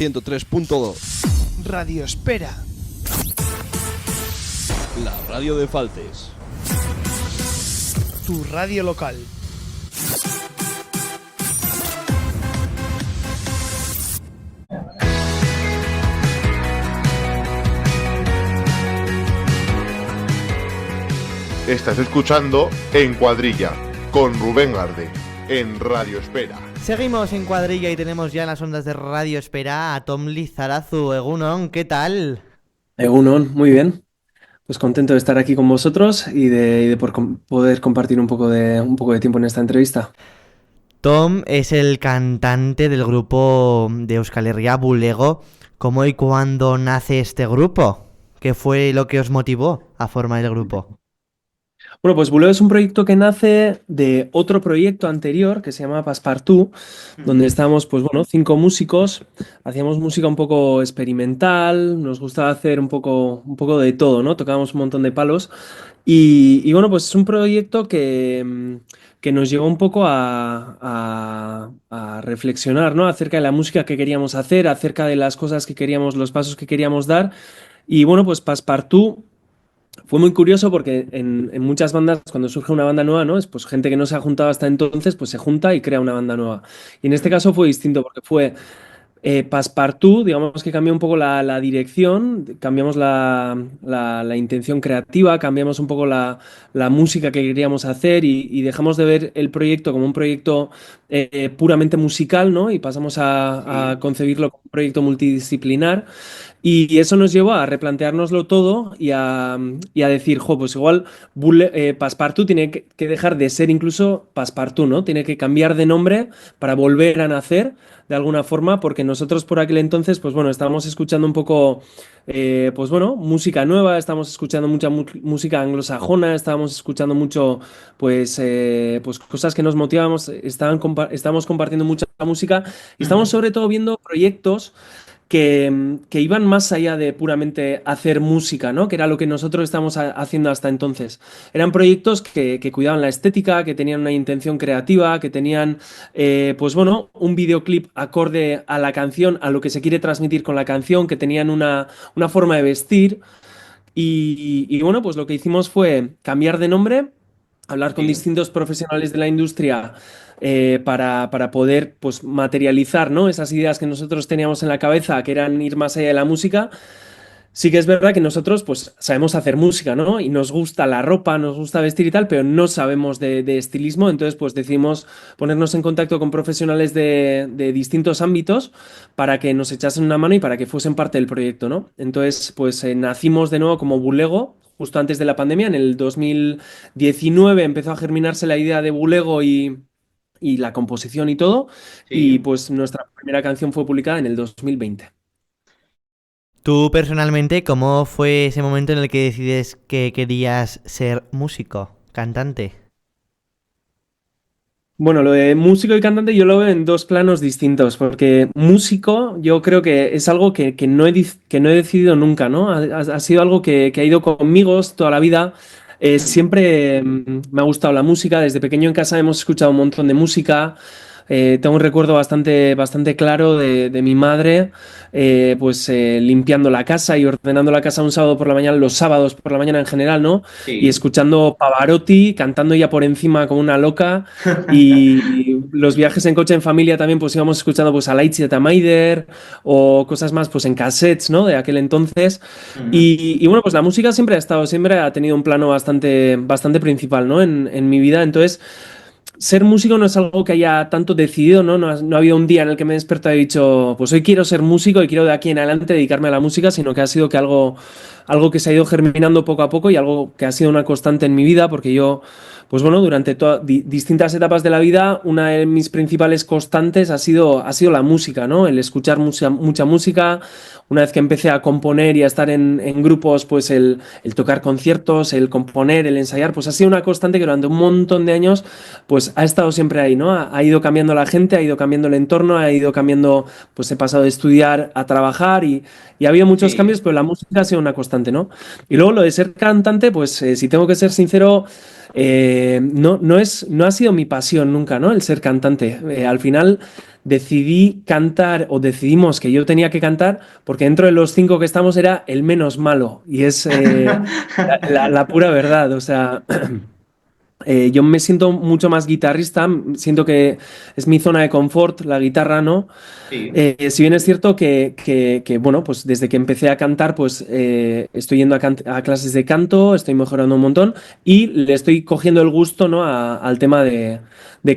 103.2. Radio Espera. La radio de Faltes. Tu radio local. Estás escuchando En Cuadrilla con Rubén Garde en Radio Espera. Seguimos en Cuadrilla y tenemos ya en las ondas de Radio Espera a Tom Lizarazu. Egunon, ¿qué tal? Egunon, muy bien. Pues contento de estar aquí con vosotros y de poder compartir un poco de tiempo en esta entrevista. Tom es el cantante del grupo de Euskal Herria Bulego. ¿Cómo y cuándo nace este grupo? ¿Qué fue lo que os motivó a formar el grupo? Bueno, pues Bulego es un proyecto que nace de otro proyecto anterior que se llama Passepartout, donde estábamos, pues bueno, 5 músicos, hacíamos música un poco experimental, nos gustaba hacer un poco de todo, ¿no? Tocábamos un montón de palos y bueno, pues es un proyecto que nos llevó un poco a reflexionar, ¿no? Acerca de la música que queríamos hacer, acerca de las cosas que queríamos, los pasos que queríamos dar. Y bueno, pues Passepartout fue muy curioso porque en muchas bandas, cuando surge una banda nueva, ¿no? Es pues gente que no se ha juntado hasta entonces, pues se junta y crea una banda nueva. Y en este caso fue distinto porque fue Passepartout, digamos que cambió un poco la dirección, cambiamos la intención creativa, cambiamos un poco la música que queríamos hacer y dejamos de ver el proyecto como un proyecto puramente musical, ¿no? Y pasamos a concebirlo como un proyecto multidisciplinar. Y eso nos llevó a replanteárnoslo todo y a decir, pues igual Passepartout tiene que dejar de ser incluso Passepartout, ¿no? Tiene que cambiar de nombre para volver a nacer de alguna forma, porque nosotros por aquel entonces, pues bueno, estábamos escuchando un poco, pues bueno, música nueva, estábamos escuchando mucha música anglosajona, estábamos escuchando mucho, pues cosas que nos motivábamos, estábamos compartiendo mucha música y estamos sobre todo viendo proyectos que iban más allá de puramente hacer música, ¿no? Que era lo que nosotros estábamos haciendo hasta entonces. Eran proyectos que cuidaban la estética, que tenían una intención creativa, que tenían, pues bueno, un videoclip acorde a la canción, a lo que se quiere transmitir con la canción, que tenían una forma de vestir. Y bueno, pues lo que hicimos fue cambiar de nombre, hablar con distintos profesionales de la industria para poder pues, materializar, ¿no? Esas ideas que nosotros teníamos en la cabeza, que eran ir más allá de la música. Sí que es verdad que nosotros pues sabemos hacer música, ¿no? Y nos gusta la ropa, nos gusta vestir y tal, pero no sabemos de estilismo, entonces pues decidimos ponernos en contacto con profesionales de distintos ámbitos para que nos echasen una mano y para que fuesen parte del proyecto, ¿no? Entonces pues nacimos de nuevo como Bulego justo antes de la pandemia, en el 2019 empezó a germinarse la idea de Bulego y la composición y todo, y pues nuestra primera canción fue publicada en el 2020. Tú personalmente, ¿cómo fue ese momento en el que decides que querías ser músico, cantante? Bueno, lo de músico y cantante yo lo veo en dos planos distintos, porque músico yo creo que es algo que no he decidido nunca, ¿no? Ha sido algo que ha ido conmigo toda la vida. Siempre me ha gustado la música, desde pequeño en casa hemos escuchado un montón de música. Tengo un recuerdo bastante claro de mi madre limpiando la casa y ordenando la casa un sábado por la mañana, los sábados por la mañana en general, ¿no? Sí. Y escuchando Pavarotti, cantando ya por encima como una loca. Y los viajes en coche en familia también pues íbamos escuchando pues a Laitzi eta Maider o cosas más pues en cassettes, ¿no? De aquel entonces. Y bueno, pues la música siempre ha tenido un plano bastante principal, ¿no? En mi vida. Entonces, ser músico no es algo que haya tanto decidido, ¿no? No ha habido un día en el que me he despertado y he dicho, pues hoy quiero ser músico y quiero de aquí en adelante dedicarme a la música, sino que ha sido que algo que se ha ido germinando poco a poco y algo que ha sido una constante en mi vida, porque yo, pues bueno, durante distintas etapas de la vida, una de mis principales constantes ha sido la música, ¿no? El escuchar mucha música. Una vez que empecé a componer y a estar en grupos, pues el tocar conciertos, el componer, el ensayar, pues ha sido una constante que durante un montón de años pues ha estado siempre ahí, ¿no? Ha ido cambiando la gente, ha ido cambiando el entorno, ha ido cambiando, pues he pasado de estudiar a trabajar y ha habido muchos cambios, pero la música ha sido una constante, ¿no? Y luego lo de ser cantante, pues si tengo que ser sincero, no ha sido mi pasión nunca, ¿no? El ser cantante. Al final decidí cantar, o decidimos que yo tenía que cantar, porque dentro de los 5 que estamos era el menos malo. Y es la pura verdad. O sea, yo me siento mucho más guitarrista, siento que es mi zona de confort, la guitarra, ¿no? Sí. Si bien es cierto bueno, pues desde que empecé a cantar, pues estoy yendo a clases de canto, estoy mejorando un montón y le estoy cogiendo el gusto, ¿no? Al tema de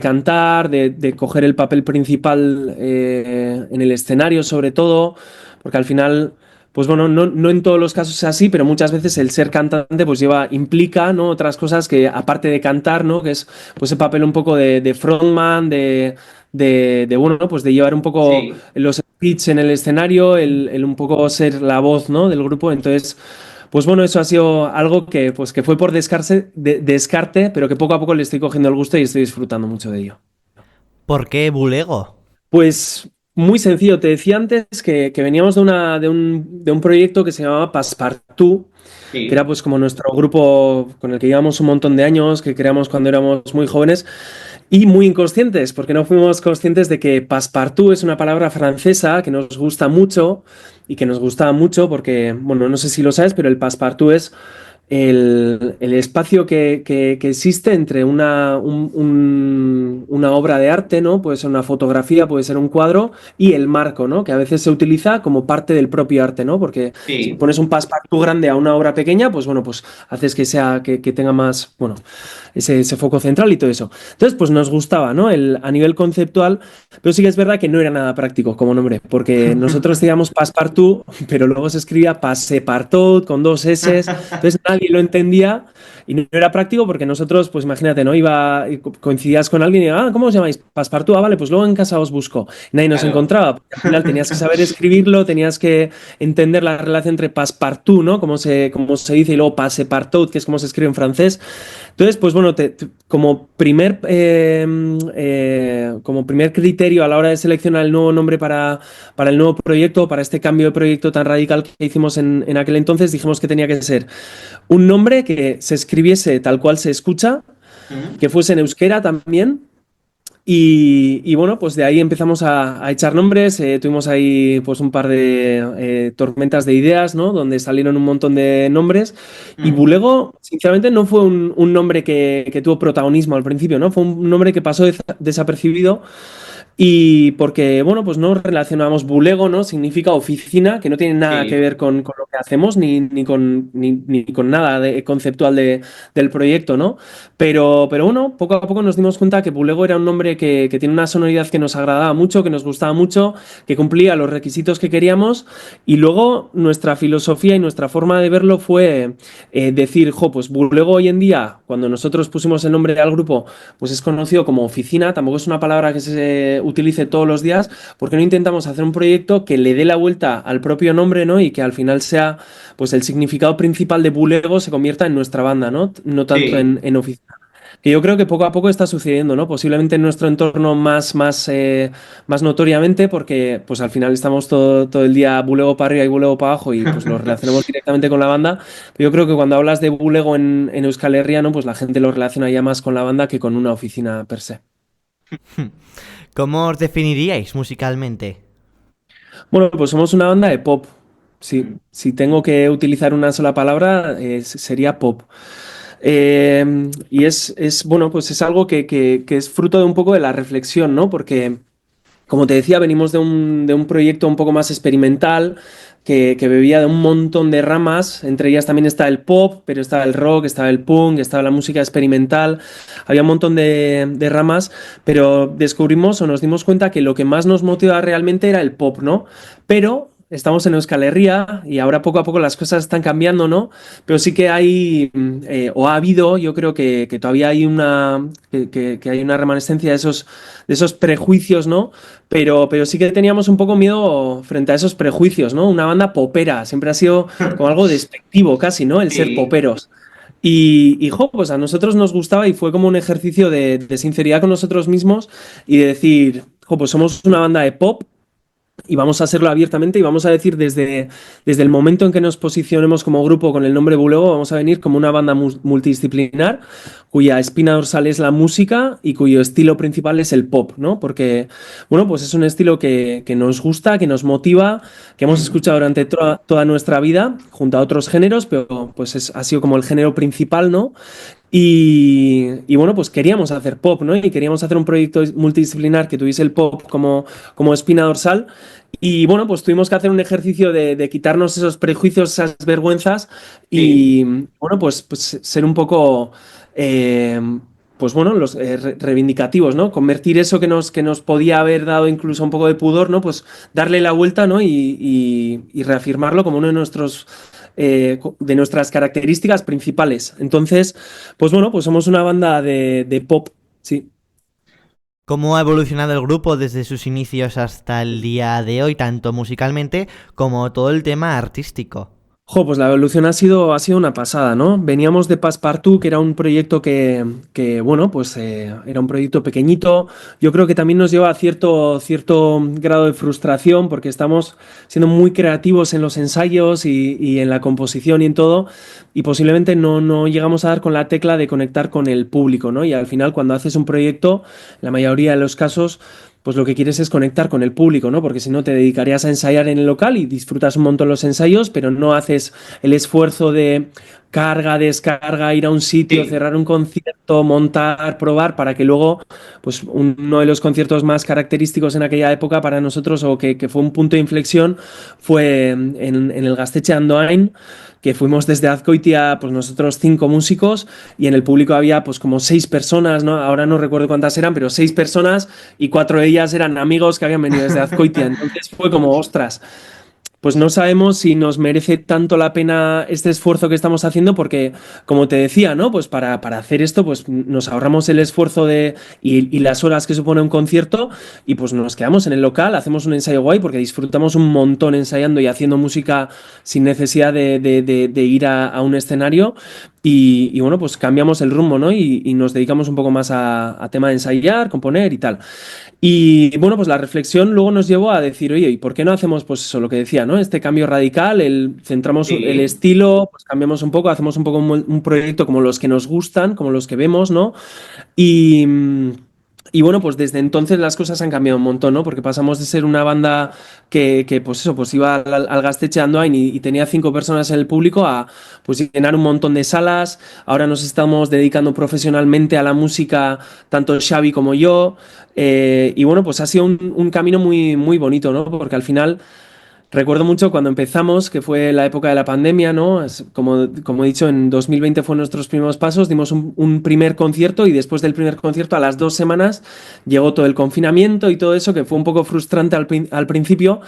cantar, de coger el papel principal en el escenario, sobre todo, porque al final. Pues bueno, no en todos los casos es así, pero muchas veces el ser cantante pues implica, ¿no? Otras cosas que aparte de cantar, ¿no? Que es pues ese papel un poco de frontman, bueno, pues de llevar un poco Sí. los speech en el escenario, el un poco ser la voz, ¿no? Del grupo. Entonces, pues bueno, eso ha sido algo que fue por descarte, pero que poco a poco le estoy cogiendo el gusto y estoy disfrutando mucho de ello. ¿Por qué Bulego? Pues muy sencillo, te decía antes que veníamos de un proyecto que se llamaba Passepartout, que era Sí. pues como nuestro grupo con el que llevamos un montón de años, que creamos cuando éramos muy jóvenes y muy inconscientes, porque no fuimos conscientes de que Passepartout es una palabra francesa que nos gusta mucho y que nos gustaba mucho porque, bueno, no sé si lo sabes, pero el Passepartout es el espacio que existe entre una obra de arte, ¿no? Puede ser una fotografía, puede ser un cuadro, y el marco, ¿no? Que a veces se utiliza como parte del propio arte, ¿no? Porque si Sí. pones un passepartout grande a una obra pequeña, pues bueno, pues haces que tenga más, bueno, ese foco central y todo eso. Entonces, pues nos gustaba, ¿no? A nivel conceptual, pero sí que es verdad que no era nada práctico como nombre, porque nosotros decíamos Passepartout, pero luego se escribía Passepartout con 2 S, entonces nadie lo entendía y no era práctico porque nosotros, pues imagínate, ¿no? Coincidías con alguien y ¿cómo os llamáis? Passepartout, vale, pues luego en casa os busco. Nadie nos Claro. encontraba, porque al final tenías que saber escribirlo, tenías que entender la relación entre Passepartout, ¿no? Como se dice, y luego Passepartout, que es como se escribe en francés. Entonces, pues bueno, como primer criterio a la hora de seleccionar el nuevo nombre para el nuevo proyecto, para este cambio de proyecto tan radical que hicimos en aquel entonces, dijimos que tenía que ser un nombre que se escribiese tal cual se escucha, Ujú. que fuese en euskera también. Y bueno, pues de ahí empezamos a echar nombres, tuvimos ahí pues un par de tormentas de ideas, ¿no? Donde salieron un montón de nombres y Ujú. Bulego, sinceramente, no fue un nombre que tuvo protagonismo al principio, ¿no? Fue un nombre que pasó desapercibido y porque, bueno, pues no relacionamos bulego, ¿no? Significa oficina, que no tiene nada que Sí. ver con lo que hacemos, ni con nada conceptual del proyecto, ¿no? Pero bueno, poco a poco nos dimos cuenta que bulego era un nombre que tiene una sonoridad que nos agradaba mucho, que nos gustaba mucho, que cumplía los requisitos que queríamos. Y luego nuestra filosofía y nuestra forma de verlo fue decir, pues bulego hoy en día, cuando nosotros pusimos el nombre al grupo, pues es conocido como oficina, tampoco es una palabra que se utilice todos los días, porque no intentamos hacer un proyecto que le dé la vuelta al propio nombre, ¿no? Y que al final sea, pues el significado principal de Bulego se convierta en nuestra banda, ¿no? No tanto Sí. en oficina. Que yo creo que poco a poco está sucediendo, ¿no? Posiblemente en nuestro entorno más notoriamente, porque pues al final estamos todo el día bulego para arriba y bulego para abajo y pues lo relacionamos directamente con la banda. Pero yo creo que cuando hablas de bulego en Euskal Herria, ¿no? Pues la gente lo relaciona ya más con la banda que con una oficina per se. ¿Cómo os definiríais musicalmente? Bueno, pues somos una banda de pop. Sí, si tengo que utilizar una sola palabra, sería pop. Y bueno, pues es algo que es fruto de un poco de la reflexión, ¿no? Porque, como te decía, venimos de un proyecto un poco más experimental, que bebía de un montón de ramas, entre ellas también está el pop, pero estaba el rock, estaba el punk, estaba la música experimental, había un montón de ramas, pero descubrimos o nos dimos cuenta que lo que más nos motivaba realmente era el pop, ¿no? Pero estamos en Euskal Herria y ahora poco a poco las cosas están cambiando, ¿no? Pero sí que hay, o ha habido, yo creo que todavía hay que hay una remanescencia de esos prejuicios, ¿no? Pero sí que teníamos un poco miedo frente a esos prejuicios, ¿no? Una banda popera, siempre ha sido como algo despectivo casi, ¿no? El ser Sí. poperos. Pues a nosotros nos gustaba y fue como un ejercicio de sinceridad con nosotros mismos y de decir, pues somos una banda de pop, y vamos a hacerlo abiertamente y vamos a decir desde el momento en que nos posicionemos como grupo con el nombre Bulego, vamos a venir como una banda multidisciplinar cuya espina dorsal es la música y cuyo estilo principal es el pop, ¿no? Porque, bueno, pues es un estilo que nos gusta, que nos motiva, que hemos escuchado durante toda nuestra vida, junto a otros géneros, pero pues ha sido como el género principal, ¿no? Y bueno, pues queríamos hacer pop, ¿no? Y queríamos hacer un proyecto multidisciplinar que tuviese el pop como espina dorsal. Y bueno, pues tuvimos que hacer un ejercicio de quitarnos esos prejuicios, esas vergüenzas y bueno, pues ser un poco, eh, pues bueno, los reivindicativos, ¿no? Convertir eso que nos podía haber dado incluso un poco de pudor, ¿no? Pues darle la vuelta, ¿no? Y reafirmarlo como uno de nuestras características principales. Entonces, pues bueno, pues somos una banda de pop, sí. ¿Cómo ha evolucionado el grupo desde sus inicios hasta el día de hoy, tanto musicalmente como todo el tema artístico? Pues la evolución ha sido una pasada, ¿no? Veníamos de Passepartout, que era un proyecto que bueno, pues era un proyecto pequeñito. Yo creo que también nos lleva a cierto grado de frustración porque estamos siendo muy creativos en los ensayos y en la composición y en todo, y posiblemente no llegamos a dar con la tecla de conectar con el público, ¿no? Y al final, cuando haces un proyecto, la mayoría de los casos pues lo que quieres es conectar con el público, ¿no? Porque si no te dedicarías a ensayar en el local y disfrutas un montón los ensayos, pero no haces el esfuerzo de carga, descarga, ir a un sitio, cerrar un concierto, montar, probar, para que luego, pues uno de los conciertos más característicos en aquella época para nosotros, o que fue un punto de inflexión, fue en el Gaztetxe Andoain, que fuimos desde Azkoitia, pues nosotros 5 músicos, y en el público había pues como 6 personas, ¿no? Ahora no recuerdo cuántas eran, pero 6 personas, y 4 de ellas eran amigos que habían venido desde Azkoitia. Entonces fue como, ostras, pues no sabemos si nos merece tanto la pena este esfuerzo que estamos haciendo, porque, como te decía, ¿no? Pues para hacer esto, pues nos ahorramos el esfuerzo y las horas que supone un concierto, y pues nos quedamos en el local, hacemos un ensayo guay, porque disfrutamos un montón ensayando y haciendo música sin necesidad de ir a un escenario. Y bueno, pues cambiamos el rumbo, ¿no? Y nos dedicamos un poco más a tema de ensayar, componer y tal. Y bueno, pues la reflexión luego nos llevó a decir, oye, ¿y por qué no hacemos pues eso, lo que decía, ¿no? Este cambio radical, centramos el estilo, pues cambiamos un poco, hacemos un poco un proyecto como los que nos gustan, como los que vemos, ¿no? Y, y bueno, pues desde entonces las cosas han cambiado un montón, ¿no? Porque pasamos de ser una banda que pues eso, pues iba al Gaztetxe Andoain y tenía 5 personas en el público, a pues llenar un montón de salas. Ahora nos estamos dedicando profesionalmente a la música, tanto Xavi como yo. Y bueno, pues ha sido un camino muy, muy bonito, ¿no? Porque al final recuerdo mucho cuando empezamos, que fue la época de la pandemia, ¿no? Como he dicho, en 2020 fueron nuestros primeros pasos, dimos un primer concierto, y después del primer concierto, a las 2 semanas, llegó todo el confinamiento y todo eso, que fue un poco frustrante al principio,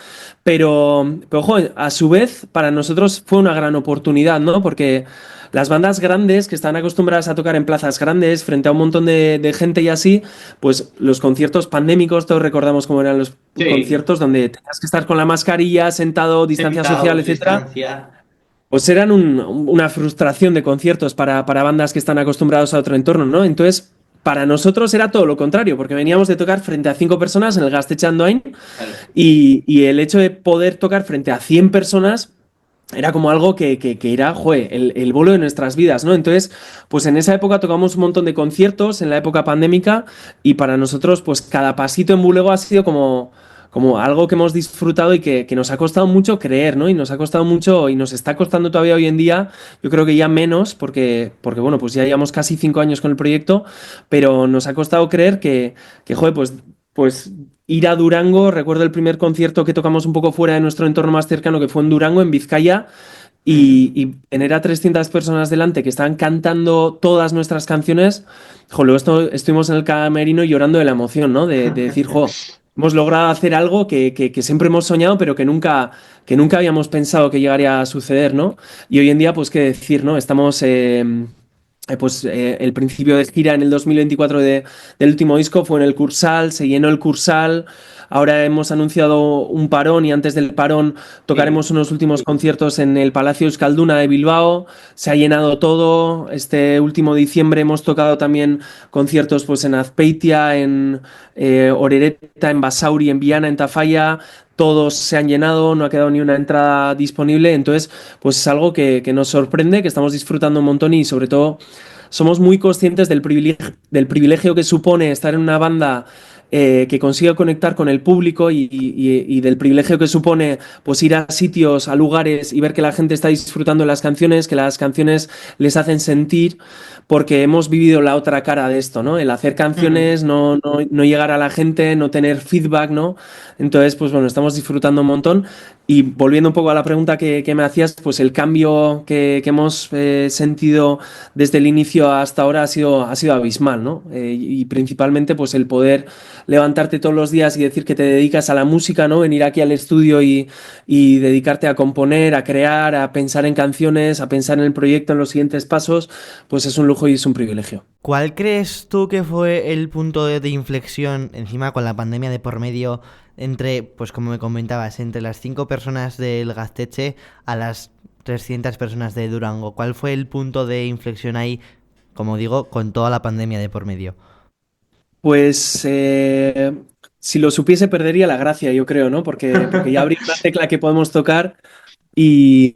pero ojo, a su vez, para nosotros fue una gran oportunidad, ¿no? Porque las bandas grandes, que están acostumbradas a tocar en plazas grandes, frente a un montón de gente y así, pues los conciertos pandémicos, todos recordamos cómo eran los conciertos donde tenías que estar con la mascarilla, sentado, distancia social, etcétera. Pues eran una frustración de conciertos para bandas que están acostumbrados a otro entorno, ¿no? Entonces, para nosotros era todo lo contrario, porque veníamos de tocar frente a 5 personas en el Gaztetxe Andoain, y el hecho de poder tocar frente a 100 personas era como algo que era, joder, el bolo de nuestras vidas, ¿no? Entonces, pues en esa época tocamos un montón de conciertos, en la época pandémica, y para nosotros, pues cada pasito en Bulego ha sido como algo que hemos disfrutado y que nos ha costado mucho creer, ¿no? Y nos ha costado mucho, y nos está costando todavía hoy en día, yo creo que ya menos, porque bueno, pues ya llevamos casi 5 años con el proyecto, pero nos ha costado creer que joder, pues ir a Durango. Recuerdo el primer concierto que tocamos un poco fuera de nuestro entorno más cercano, que fue en Durango, en Vizcaya, y tener a 300 personas delante que estaban cantando todas nuestras canciones. Luego estuvimos en el camerino llorando de la emoción, ¿no? De decir, hemos logrado hacer algo que siempre hemos soñado, pero que nunca habíamos pensado que llegaría a suceder, ¿no? Y hoy en día, pues qué decir, ¿no? Estamos... el principio de gira en el 2024 del último disco fue en el Cursal, se llenó el Cursal, ahora hemos anunciado un parón y antes del parón tocaremos unos últimos conciertos en el Palacio Euskalduna de Bilbao. Se ha llenado todo. Este último diciembre hemos tocado también conciertos pues en Azpeitia, en Orereta, en Basauri, en Viana, en Tafalla. Todos se han llenado, no ha quedado ni una entrada disponible. Entonces, pues es algo que nos sorprende, que estamos disfrutando un montón y sobre todo somos muy conscientes del privilegio que supone estar en una banda que consiga conectar con el público y del privilegio que supone pues ir a sitios, a lugares y ver que la gente está disfrutando de las canciones, que las canciones les hacen sentir, porque hemos vivido la otra cara de esto, ¿no? El hacer canciones, no llegar a la gente, no tener feedback, ¿no? Entonces, pues bueno, estamos disfrutando un montón. Y volviendo un poco a la pregunta que me hacías, pues el cambio que hemos sentido desde el inicio hasta ahora ha sido abismal, ¿no? Y principalmente pues el poder levantarte todos los días y decir que te dedicas a la música, ¿no? Venir aquí al estudio y dedicarte a componer, a crear, a pensar en canciones, a pensar en el proyecto, en los siguientes pasos, pues es un lujo y es un privilegio. ¿Cuál crees tú que fue el punto de inflexión, encima con la pandemia de por medio, entre, pues como me comentabas, entre las 5 personas del Gaztetxe a las 300 personas de Durango? ¿Cuál fue el punto de inflexión ahí, como digo, con toda la pandemia de por medio? Pues si lo supiese perdería la gracia, yo creo, ¿no? Porque ya habría una tecla que podemos tocar y,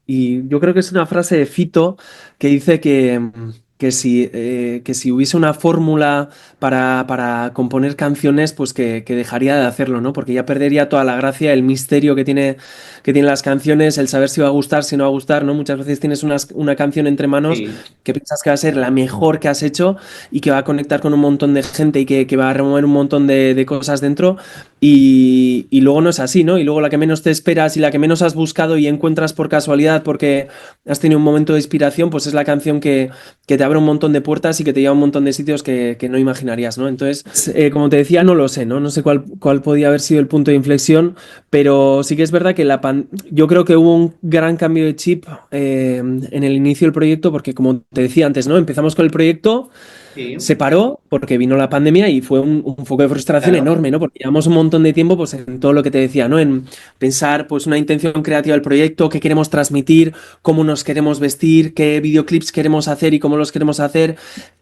y yo creo que es una frase de Fito que dice que si hubiese una fórmula para componer canciones, pues que dejaría de hacerlo, ¿no? Porque ya perdería toda la gracia, el misterio que tienen las canciones, el saber si va a gustar, si no va a gustar, ¿no? Muchas veces tienes una canción entre manos que piensas que va a ser la mejor que has hecho y que va a conectar con un montón de gente y que va a remover un montón de cosas dentro y luego no es así, ¿no? Y luego la que menos te esperas y la que menos has buscado y encuentras por casualidad porque has tenido un momento de inspiración, pues es la canción que te abre un montón de puertas y que te lleva a un montón de sitios que no imaginarías, ¿no? Entonces, como te decía, no lo sé, ¿no? No sé cuál podía haber sido el punto de inflexión, pero sí que es verdad que yo creo que hubo un gran cambio de chip en el inicio del proyecto, porque como te decía antes, ¿no? Empezamos con el proyecto, se paró porque vino la pandemia y fue un foco de frustración enorme, ¿no? Porque llevamos un montón de tiempo pues en todo lo que te decía, ¿no? En pensar pues una intención creativa del proyecto, qué queremos transmitir, cómo nos queremos vestir, qué videoclips queremos hacer y cómo los queremos hacer,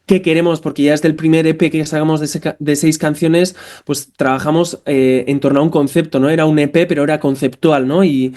qué queremos, porque ya desde el primer EP que sacamos de 6 canciones, pues trabajamos en torno a un concepto, ¿no? Era un EP, pero era conceptual, ¿no? Y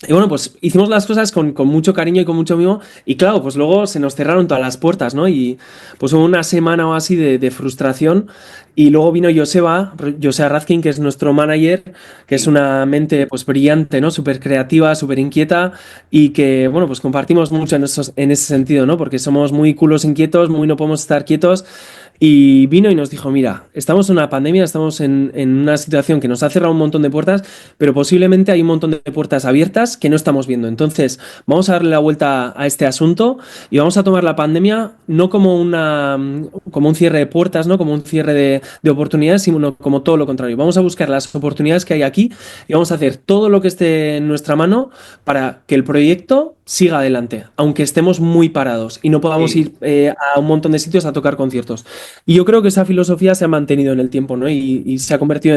bueno, pues hicimos las cosas con mucho cariño y con mucho mimo y claro, pues luego se nos cerraron todas las puertas, ¿no? Y pues hubo una semana o así de frustración y luego vino Joseba Razkin, que es nuestro manager, que es una mente pues brillante, ¿no? Súper creativa, súper inquieta y que, bueno, pues compartimos mucho en ese sentido, ¿no? Porque somos muy culos inquietos, muy no podemos estar quietos. Y vino y nos dijo, mira, estamos en una pandemia, estamos en una situación que nos ha cerrado un montón de puertas, pero posiblemente hay un montón de puertas abiertas que no estamos viendo. Entonces, vamos a darle la vuelta a este asunto y vamos a tomar la pandemia no como como un cierre de puertas, ¿no? Como un cierre de oportunidades, sino como todo lo contrario. Vamos a buscar las oportunidades que hay aquí y vamos a hacer todo lo que esté en nuestra mano para que el proyecto siga adelante, aunque estemos muy parados y no podamos ir a un montón de sitios a tocar conciertos. Y yo creo que esa filosofía se ha mantenido en el tiempo, ¿no? Y se ha convertido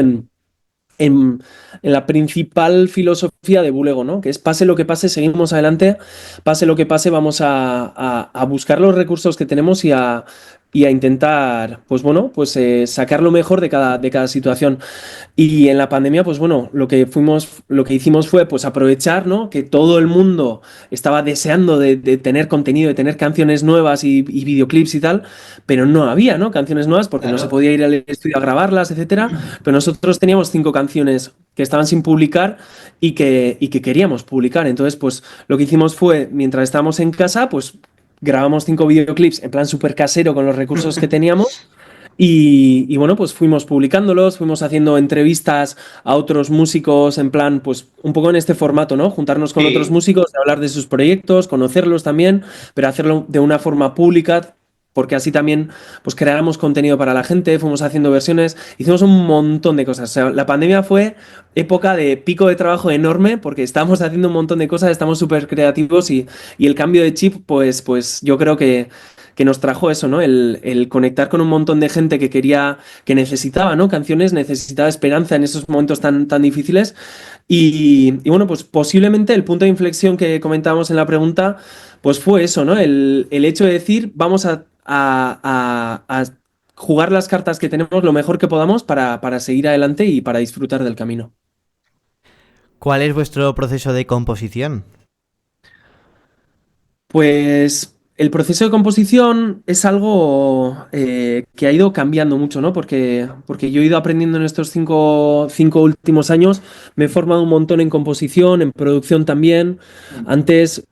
en la principal filosofía de Bulego, ¿no? Que es pase lo que pase, seguimos adelante, pase lo que pase, vamos a buscar los recursos que tenemos y a intentar, pues bueno, pues sacar lo mejor de cada situación. Y en la pandemia, pues bueno, lo que hicimos fue pues aprovechar, ¿no? Que todo el mundo estaba deseando de tener contenido, de tener canciones nuevas y videoclips y tal, pero no había, ¿no? Canciones nuevas porque no se podía ir al estudio a grabarlas, etcétera. Pero nosotros teníamos 5 canciones que estaban sin publicar y que queríamos publicar. Entonces, pues lo que hicimos fue, mientras estábamos en casa, pues grabamos 5 videoclips en plan súper casero con los recursos que teníamos y bueno, pues fuimos publicándolos, fuimos haciendo entrevistas a otros músicos en plan, pues un poco en este formato, ¿no? Juntarnos con otros músicos, hablar de sus proyectos, conocerlos también, pero hacerlo de una forma pública, porque así también pues creáramos contenido para la gente, fuimos haciendo versiones, hicimos un montón de cosas. O sea, la pandemia fue época de pico de trabajo enorme porque estábamos haciendo un montón de cosas, estamos súper creativos y el cambio de chip, pues yo creo que que nos trajo eso, ¿no? El conectar con un montón de gente que necesitaba, ¿no? Canciones, necesitaba esperanza en esos momentos tan, tan difíciles. Y bueno, pues posiblemente el punto de inflexión que comentábamos en la pregunta, pues fue eso, ¿no? El hecho de decir, vamos a jugar las cartas que tenemos lo mejor que podamos para seguir adelante y para disfrutar del camino. ¿Cuál es vuestro proceso de composición? Pues el proceso de composición es algo que ha ido cambiando mucho, ¿no? Porque yo he ido aprendiendo en estos cinco últimos años, me he formado un montón en composición, en producción también. Antes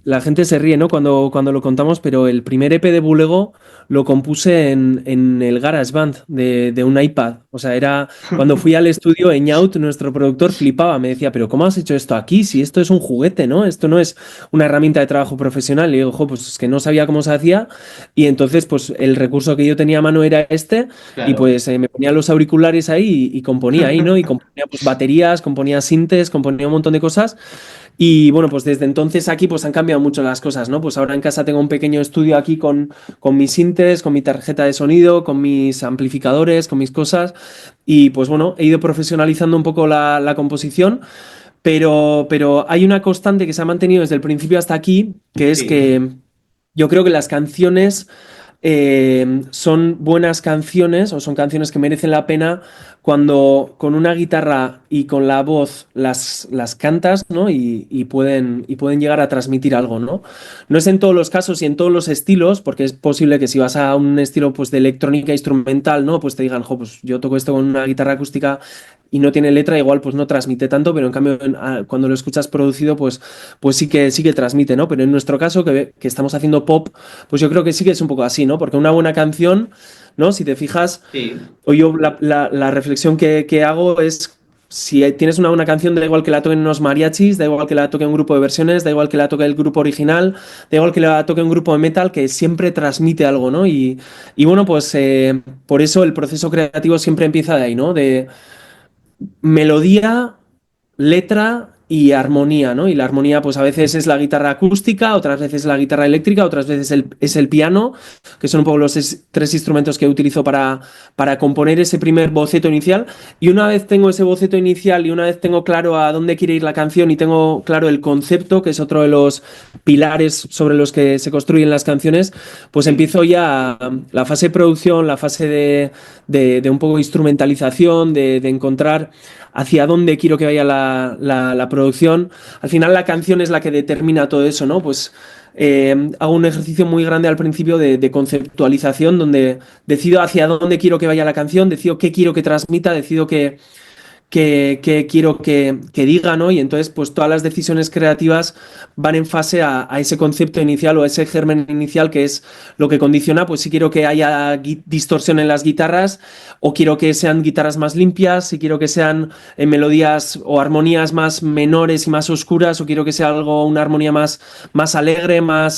la gente se ríe, ¿no? Cuando lo contamos, pero el primer EP de Bulego lo compuse en el GarageBand de un iPad. O sea, era cuando fui al estudio, Eñaut, nuestro productor, flipaba. Me decía, pero ¿cómo has hecho esto aquí? Si esto es un juguete, ¿no? Esto no es una herramienta de trabajo profesional. Y digo, "Jo, pues es que no sabía cómo se hacía". Y entonces, pues el recurso que yo tenía a mano era este. Claro. Y pues me ponía los auriculares ahí y componía ahí, ¿no? Y componía pues baterías, componía sintes, componía un montón de cosas. Y bueno, pues desde entonces aquí pues han cambiado mucho las cosas, ¿no? Pues ahora en casa tengo un pequeño estudio aquí con mis sintes, con mi tarjeta de sonido, con mis amplificadores, con mis cosas. Y pues bueno, he ido profesionalizando un poco la composición, pero hay una constante que se ha mantenido desde el principio hasta aquí, que es Sí. que yo creo que las canciones son buenas canciones o son canciones que merecen la pena cuando con una guitarra y con la voz las cantas, ¿no? Y pueden llegar a transmitir algo, ¿no? No es en todos los casos y en todos los estilos, porque es posible que si vas a un estilo pues, de electrónica instrumental, ¿no? Pues te digan, jo, pues yo toco esto con una guitarra acústica y no tiene letra, igual pues no transmite tanto, pero en cambio cuando lo escuchas producido, pues sí que transmite, ¿no? Pero en nuestro caso, que estamos haciendo pop, pues yo creo que sí que es un poco así, ¿no? Porque una buena canción, ¿no? Si te fijas, Sí. o yo la reflexión que hago es, si tienes una buena canción, da igual que la toquen unos mariachis, da igual que la toque un grupo de versiones, da igual que la toque el grupo original, da igual que la toque un grupo de metal, que siempre transmite algo, ¿no? Y bueno, pues por eso el proceso creativo siempre empieza de ahí, ¿no? De melodía, letra y armonía, ¿no? Y la armonía, pues a veces es la guitarra acústica, otras veces la guitarra eléctrica, otras veces es el piano, que son un poco los tres instrumentos que utilizo para componer ese primer boceto inicial. Y una vez tengo ese boceto inicial y una vez tengo claro a dónde quiere ir la canción y tengo claro el concepto, que es otro de los pilares sobre los que se construyen las canciones, pues empiezo ya la fase de producción, la fase de un poco de instrumentalización, de encontrar hacia dónde quiero que vaya la producción. Al final la canción es la que determina todo eso, ¿no? Pues hago un ejercicio muy grande al principio de conceptualización, donde decido hacia dónde quiero que vaya la canción, decido qué quiero que transmita, decido que quiero que diga, ¿no? Y entonces, pues todas las decisiones creativas van en fase a ese concepto inicial o a ese germen inicial que es lo que condiciona, pues si quiero que haya distorsión en las guitarras o quiero que sean guitarras más limpias, si quiero que sean melodías o armonías más menores y más oscuras o quiero que sea una armonía más alegre, bueno,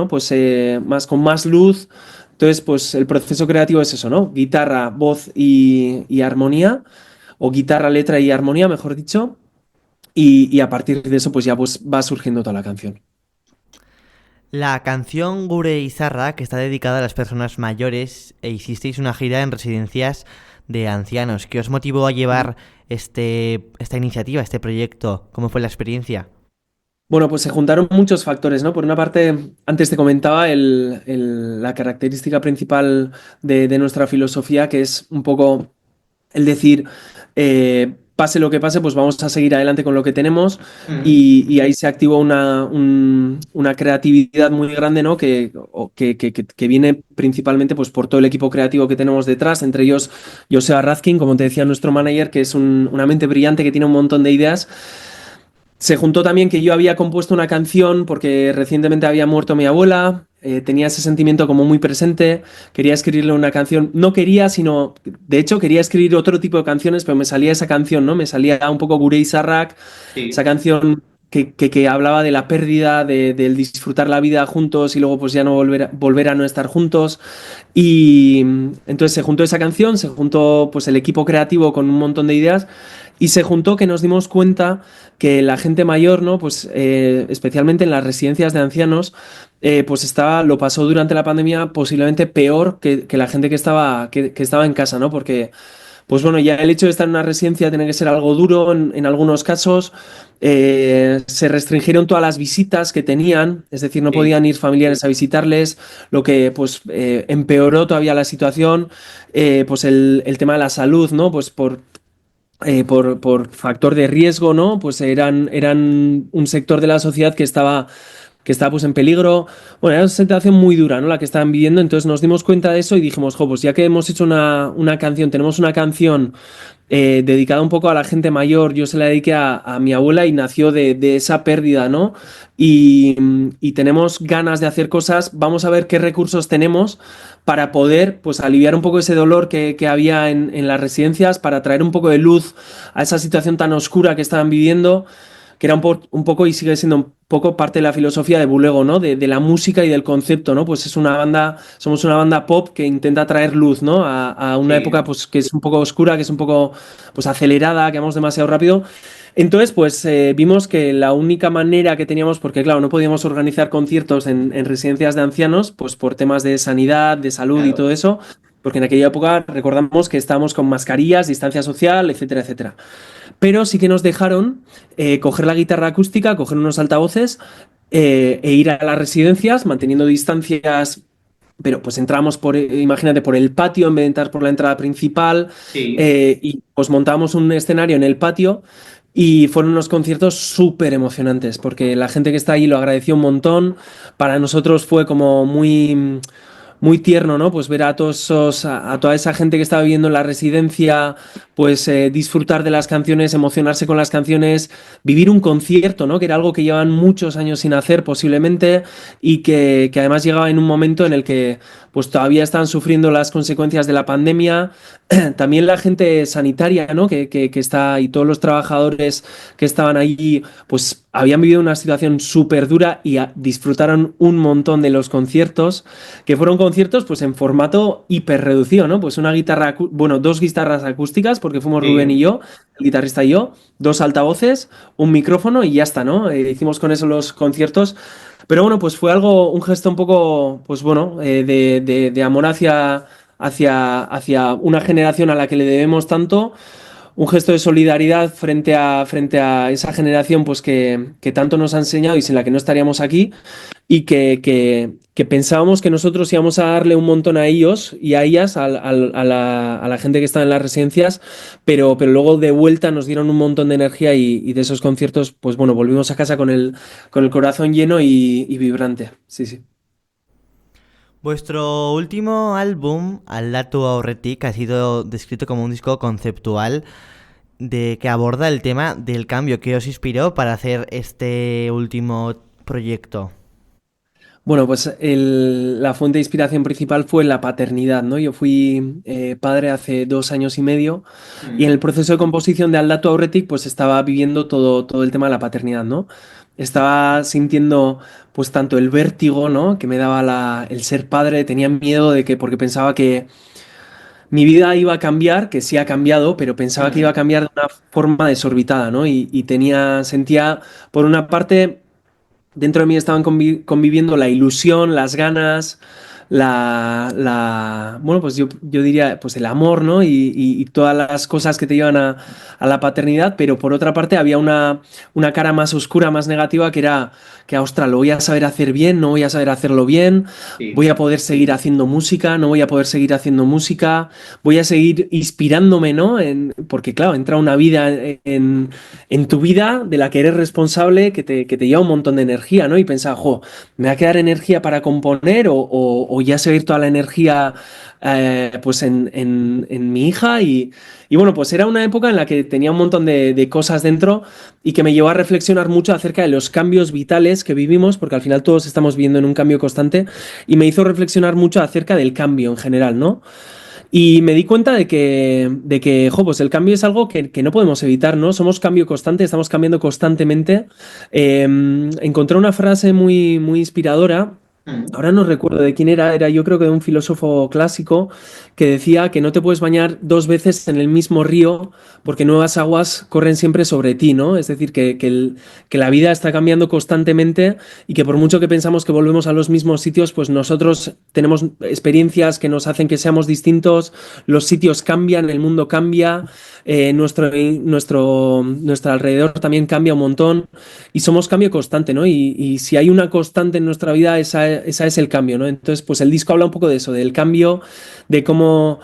pues más con más luz. Entonces, pues el proceso creativo es eso, ¿no? Guitarra, voz y armonía, o guitarra, letra y armonía, mejor dicho, y a partir de eso, pues ya pues, va surgiendo toda la canción. La canción Gure Izarra, que está dedicada a las personas mayores, e hicisteis una gira en residencias de ancianos. ¿Qué os motivó a llevar esta iniciativa, este proyecto? ¿Cómo fue la experiencia? Bueno, pues se juntaron muchos factores, ¿no? Por una parte, antes te comentaba la característica principal de nuestra filosofía, que es un poco el decir, pase lo que pase, pues vamos a seguir adelante con lo que tenemos y ahí se activó una creatividad muy grande, ¿no? Que viene principalmente pues, por todo el equipo creativo que tenemos detrás, entre ellos Joseba Razkin, como te decía, nuestro manager, que es una mente brillante que tiene un montón de ideas. Se juntó también que yo había compuesto una canción porque recientemente había muerto mi abuela, tenía ese sentimiento como muy presente, quería escribirle una canción, no quería, sino, de hecho quería escribir otro tipo de canciones, pero me salía esa canción, ¿no? Me salía un poco Gure Izarrak, Sí. esa canción que hablaba de la pérdida, del disfrutar la vida juntos y luego pues ya no volver a no estar juntos. Y entonces se juntó esa canción, se juntó pues el equipo creativo con un montón de ideas y se juntó que nos dimos cuenta que la gente mayor, ¿no? Pues especialmente en las residencias de ancianos, pues lo pasó durante la pandemia posiblemente peor que la gente que estaba en casa, ¿no? Porque pues bueno, ya el hecho de estar en una residencia tiene que ser algo duro en algunos casos. Se restringieron todas las visitas que tenían, es decir, no podían ir familiares a visitarles, lo que pues empeoró todavía la situación. Pues el tema de la salud, ¿no? Pues por factor de riesgo, ¿no? Pues eran un sector de la sociedad que estaba pues en peligro. Bueno, era una situación muy dura, ¿no? La que estaban viviendo. Entonces nos dimos cuenta de eso y dijimos, jo, pues ya que hemos hecho una canción, tenemos una canción dedicada un poco a la gente mayor. Yo se la dediqué a mi abuela y nació de esa pérdida, ¿no? Y tenemos ganas de hacer cosas. Vamos a ver qué recursos tenemos para poder pues aliviar un poco ese dolor que había en las residencias, para traer un poco de luz a esa situación tan oscura que estaban viviendo, que era un poco y sigue siendo un poco parte de la filosofía de Bulego, ¿no? De la música y del concepto, ¿no? Pues somos una banda pop que intenta traer luz, ¿no? A una época pues que es un poco oscura, que es un poco pues acelerada, que vamos demasiado rápido. Entonces, pues vimos que la única manera que teníamos, porque claro, no podíamos organizar conciertos en residencias de ancianos, pues por temas de sanidad, de salud y todo eso, porque en aquella época recordamos que estábamos con mascarillas, distancia social, etcétera, etcétera. Pero sí que nos dejaron coger la guitarra acústica, coger unos altavoces e ir a las residencias manteniendo distancias, pero pues entramos imagínate, por el patio en vez de entrar por la entrada principal. Y pues montamos un escenario en el patio y fueron unos conciertos súper emocionantes porque la gente que está ahí lo agradeció un montón. Para nosotros fue como muy tierno, ¿no? Pues ver a toda esa gente que estaba viviendo en la residencia, pues disfrutar de las canciones, emocionarse con las canciones, vivir un concierto, ¿no? Que era algo que llevan muchos años sin hacer posiblemente y que además llegaba en un momento en el que pues todavía estaban sufriendo las consecuencias de la pandemia. También la gente sanitaria, ¿no? Que está y todos los trabajadores que estaban allí, pues habían vivido una situación súper dura y disfrutaron un montón de los conciertos, que fueron conciertos pues en formato hiper reducido, ¿no? Pues dos guitarras acústicas, porque fuimos Rubén y yo, el guitarrista y yo, dos altavoces, un micrófono y ya está, ¿no? Hicimos con eso los conciertos. Pero bueno, pues fue un gesto un poco, pues bueno, de amor hacia una generación a la que le debemos tanto, un gesto de solidaridad frente a esa generación pues que tanto nos ha enseñado y sin la que no estaríamos aquí, y que pensábamos que nosotros íbamos a darle un montón a ellos y a ellas, a la gente que está en las residencias, pero luego de vuelta nos dieron un montón de energía y de esos conciertos, pues bueno, volvimos a casa con el corazón lleno y vibrante. Sí, sí. Vuestro último álbum, Aldatu Aurretik, ha sido descrito como un disco conceptual que aborda el tema del cambio. ¿Qué os inspiró para hacer este último proyecto? Bueno, pues la fuente de inspiración principal fue la paternidad, ¿no? Yo fui padre hace 2 años y medio y en el proceso de composición de Aldatu Aurretik pues estaba viviendo todo el tema de la paternidad, ¿no? Estaba sintiendo pues tanto el vértigo, ¿no? Que me daba el ser padre, tenía miedo porque pensaba que mi vida iba a cambiar, que sí ha cambiado, pero pensaba que iba a cambiar de una forma desorbitada, ¿no? Y sentía, por una parte, dentro de mí estaban conviviendo la ilusión, las ganas, bueno, pues yo diría, pues el amor, ¿no? Y todas las cosas que te llevan a la paternidad, pero por otra parte había una cara más oscura, más negativa, que era que, ostras, lo voy a saber hacer bien, no voy a saber hacerlo bien, voy a poder seguir haciendo música, no voy a poder seguir haciendo música, voy a seguir inspirándome, ¿no? Porque claro, entra una vida en tu vida de la que eres responsable, que te lleva un montón de energía, ¿no? Y pensaba, jo, ¿me va a quedar energía para componer o ya se va a ir toda la energía pues en mi hija? Y bueno, pues era una época en la que tenía un montón de cosas dentro y que me llevó a reflexionar mucho acerca de los cambios vitales que vivimos, porque al final todos estamos viviendo en un cambio constante, y me hizo reflexionar mucho acerca del cambio en general, ¿no? Y me di cuenta jo, pues el cambio es algo que no podemos evitar, ¿no? Somos cambio constante, estamos cambiando constantemente. Encontré una frase muy, muy inspiradora. Ahora no recuerdo de quién era yo creo que de un filósofo clásico que decía que no te puedes bañar dos veces en el mismo río porque nuevas aguas corren siempre sobre ti, ¿no? Es decir, que la vida está cambiando constantemente y que por mucho que pensamos que volvemos a los mismos sitios, pues nosotros tenemos experiencias que nos hacen que seamos distintos, los sitios cambian, el mundo cambia, nuestro alrededor también cambia un montón y somos cambio constante, ¿no? Y si hay una constante en nuestra vida, esa es el cambio, ¿no? Entonces, pues el disco habla un poco de eso, del cambio, de cómo,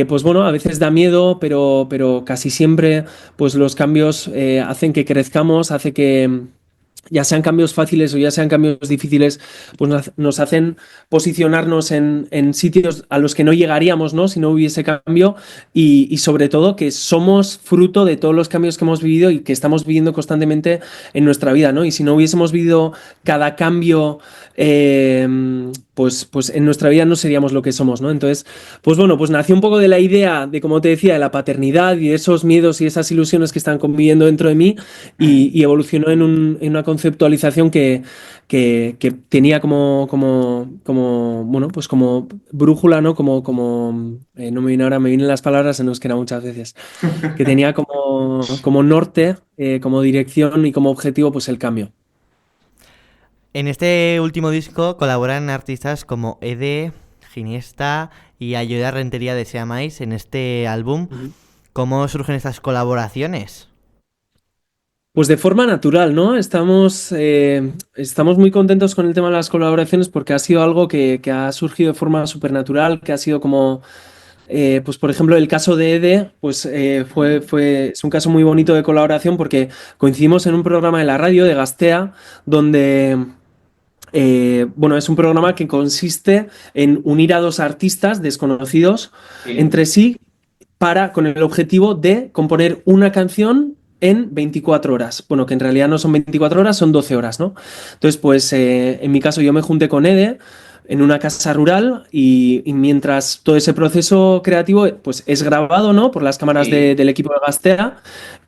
pues bueno, a veces da miedo, pero casi siempre, pues los cambios hacen que crezcamos, hace que ya sean cambios fáciles o ya sean cambios difíciles, pues nos hacen posicionarnos en sitios a los que no llegaríamos, ¿no? Si no hubiese cambio y sobre todo que somos fruto de todos los cambios que hemos vivido y que estamos viviendo constantemente en nuestra vida, ¿no? Y si no hubiésemos vivido cada cambio, pues en nuestra vida no seríamos lo que somos, ¿no? Entonces, pues bueno, pues nació un poco de la idea de, como te decía, de la paternidad y de esos miedos y esas ilusiones que están conviviendo dentro de mí y evolucionó en una conceptualización que tenía bueno, pues como brújula, ¿no? No me viene ahora, me vienen las palabras en euskera muchas veces, que tenía como norte, como dirección y como objetivo, pues el cambio. En este último disco colaboran artistas como Ede, Ginesta y Ayuda Rentería de Seamais en este álbum. ¿Cómo surgen estas colaboraciones? Pues de forma natural, ¿no? Estamos muy contentos con el tema de las colaboraciones porque ha sido algo que ha surgido de forma súper natural, que ha sido como, pues por ejemplo, el caso de Ede, pues es un caso muy bonito de colaboración porque coincidimos en un programa de la radio de Gastea, donde, bueno, es un programa que consiste en unir a dos artistas desconocidos entre sí con el objetivo de componer una canción en 24 horas. Bueno, que en realidad no son 24 horas, son 12 horas, ¿no? Entonces, pues en mi caso yo me junté con Ede en una casa rural y mientras todo ese proceso creativo pues es grabado, ¿no? Por las cámaras del equipo de Gastea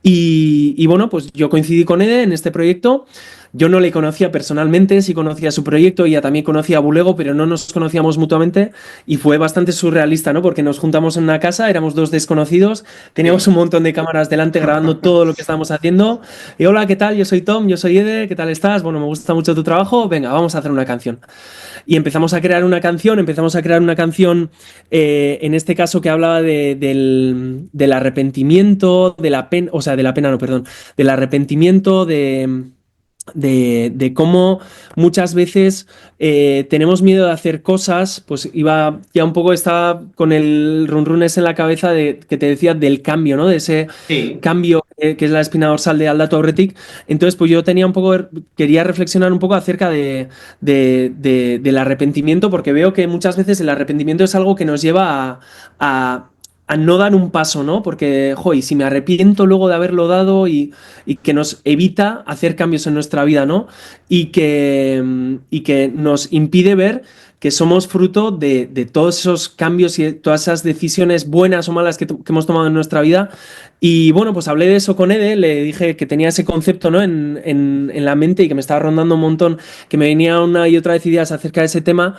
y bueno, pues yo coincidí con Ede en este proyecto. Yo no le conocía personalmente, sí conocía su proyecto, ella también conocía a Bulego, pero no nos conocíamos mutuamente y fue bastante surrealista, ¿no? Porque nos juntamos en una casa, éramos dos desconocidos, teníamos un montón de cámaras delante grabando todo lo que estábamos haciendo. Y hola, ¿qué tal? Yo soy Tom, yo soy Ede, ¿qué tal estás? Bueno, me gusta mucho tu trabajo, venga, vamos a hacer una canción. Y empezamos a crear una canción, en este caso que hablaba del arrepentimiento, de la pena, o sea, de la pena, no, perdón, del arrepentimiento, de cómo muchas veces tenemos miedo de hacer cosas, pues estaba con el run ese en la cabeza que te decía del cambio, ¿no? De ese cambio que es la espina dorsal de Aldatu Aurretik. Entonces, pues yo quería reflexionar un poco acerca del arrepentimiento, porque veo que muchas veces el arrepentimiento es algo que nos lleva a no dar un paso, ¿no? Porque, y si me arrepiento luego de haberlo dado y que nos evita hacer cambios en nuestra vida, ¿no? Y que nos impide ver que somos fruto de todos esos cambios y de todas esas decisiones buenas o malas que hemos tomado en nuestra vida. Y bueno, pues hablé de eso con Ede, le dije que tenía ese concepto, ¿no? en la mente y que me estaba rondando un montón, que me venía una y otra vez ideas acerca de ese tema.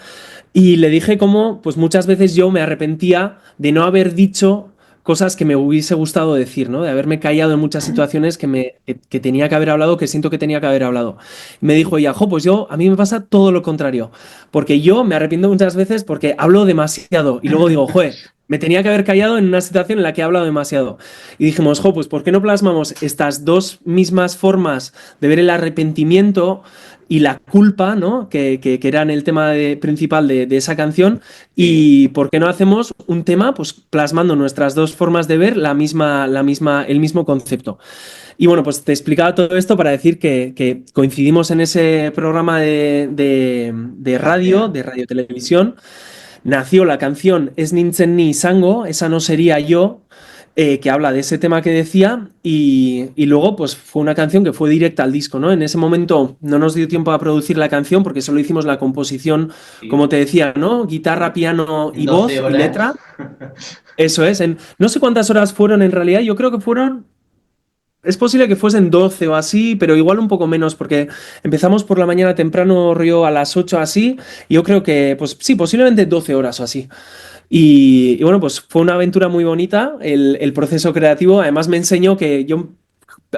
Y le dije cómo, pues muchas veces yo me arrepentía de no haber dicho cosas que me hubiese gustado decir, ¿no? De haberme callado en muchas situaciones que tenía que haber hablado, que siento que tenía que haber hablado. Y me dijo ella, pues a mí me pasa todo lo contrario, porque yo me arrepiento muchas veces porque hablo demasiado y luego digo, me tenía que haber callado en una situación en la que he hablado demasiado. Y dijimos, pues ¿por qué no plasmamos estas dos mismas formas de ver el arrepentimiento y la culpa, ¿no? Que eran el tema principal de esa canción? Y ¿por qué no hacemos un tema, pues plasmando nuestras dos formas de ver el mismo concepto? Y bueno, pues te explicaba todo esto para decir que coincidimos en ese programa de radio televisión. Nació la canción Ez nintzen ni izango, esa no sería yo, que habla de ese tema que decía y luego pues fue una canción que fue directa al disco, ¿no? En ese momento no nos dio tiempo a producir la canción porque solo hicimos la composición, como te decía, ¿no? Guitarra, piano y voz y letra. Eso es. No sé cuántas horas fueron en realidad, yo creo que fueron. Es posible que fuesen 12 o así, pero igual un poco menos, porque empezamos por la mañana temprano, río a las 8 así, y yo creo que, pues sí, posiblemente 12 horas o así. Y bueno, pues fue una aventura muy bonita el proceso creativo. Además me enseñó que yo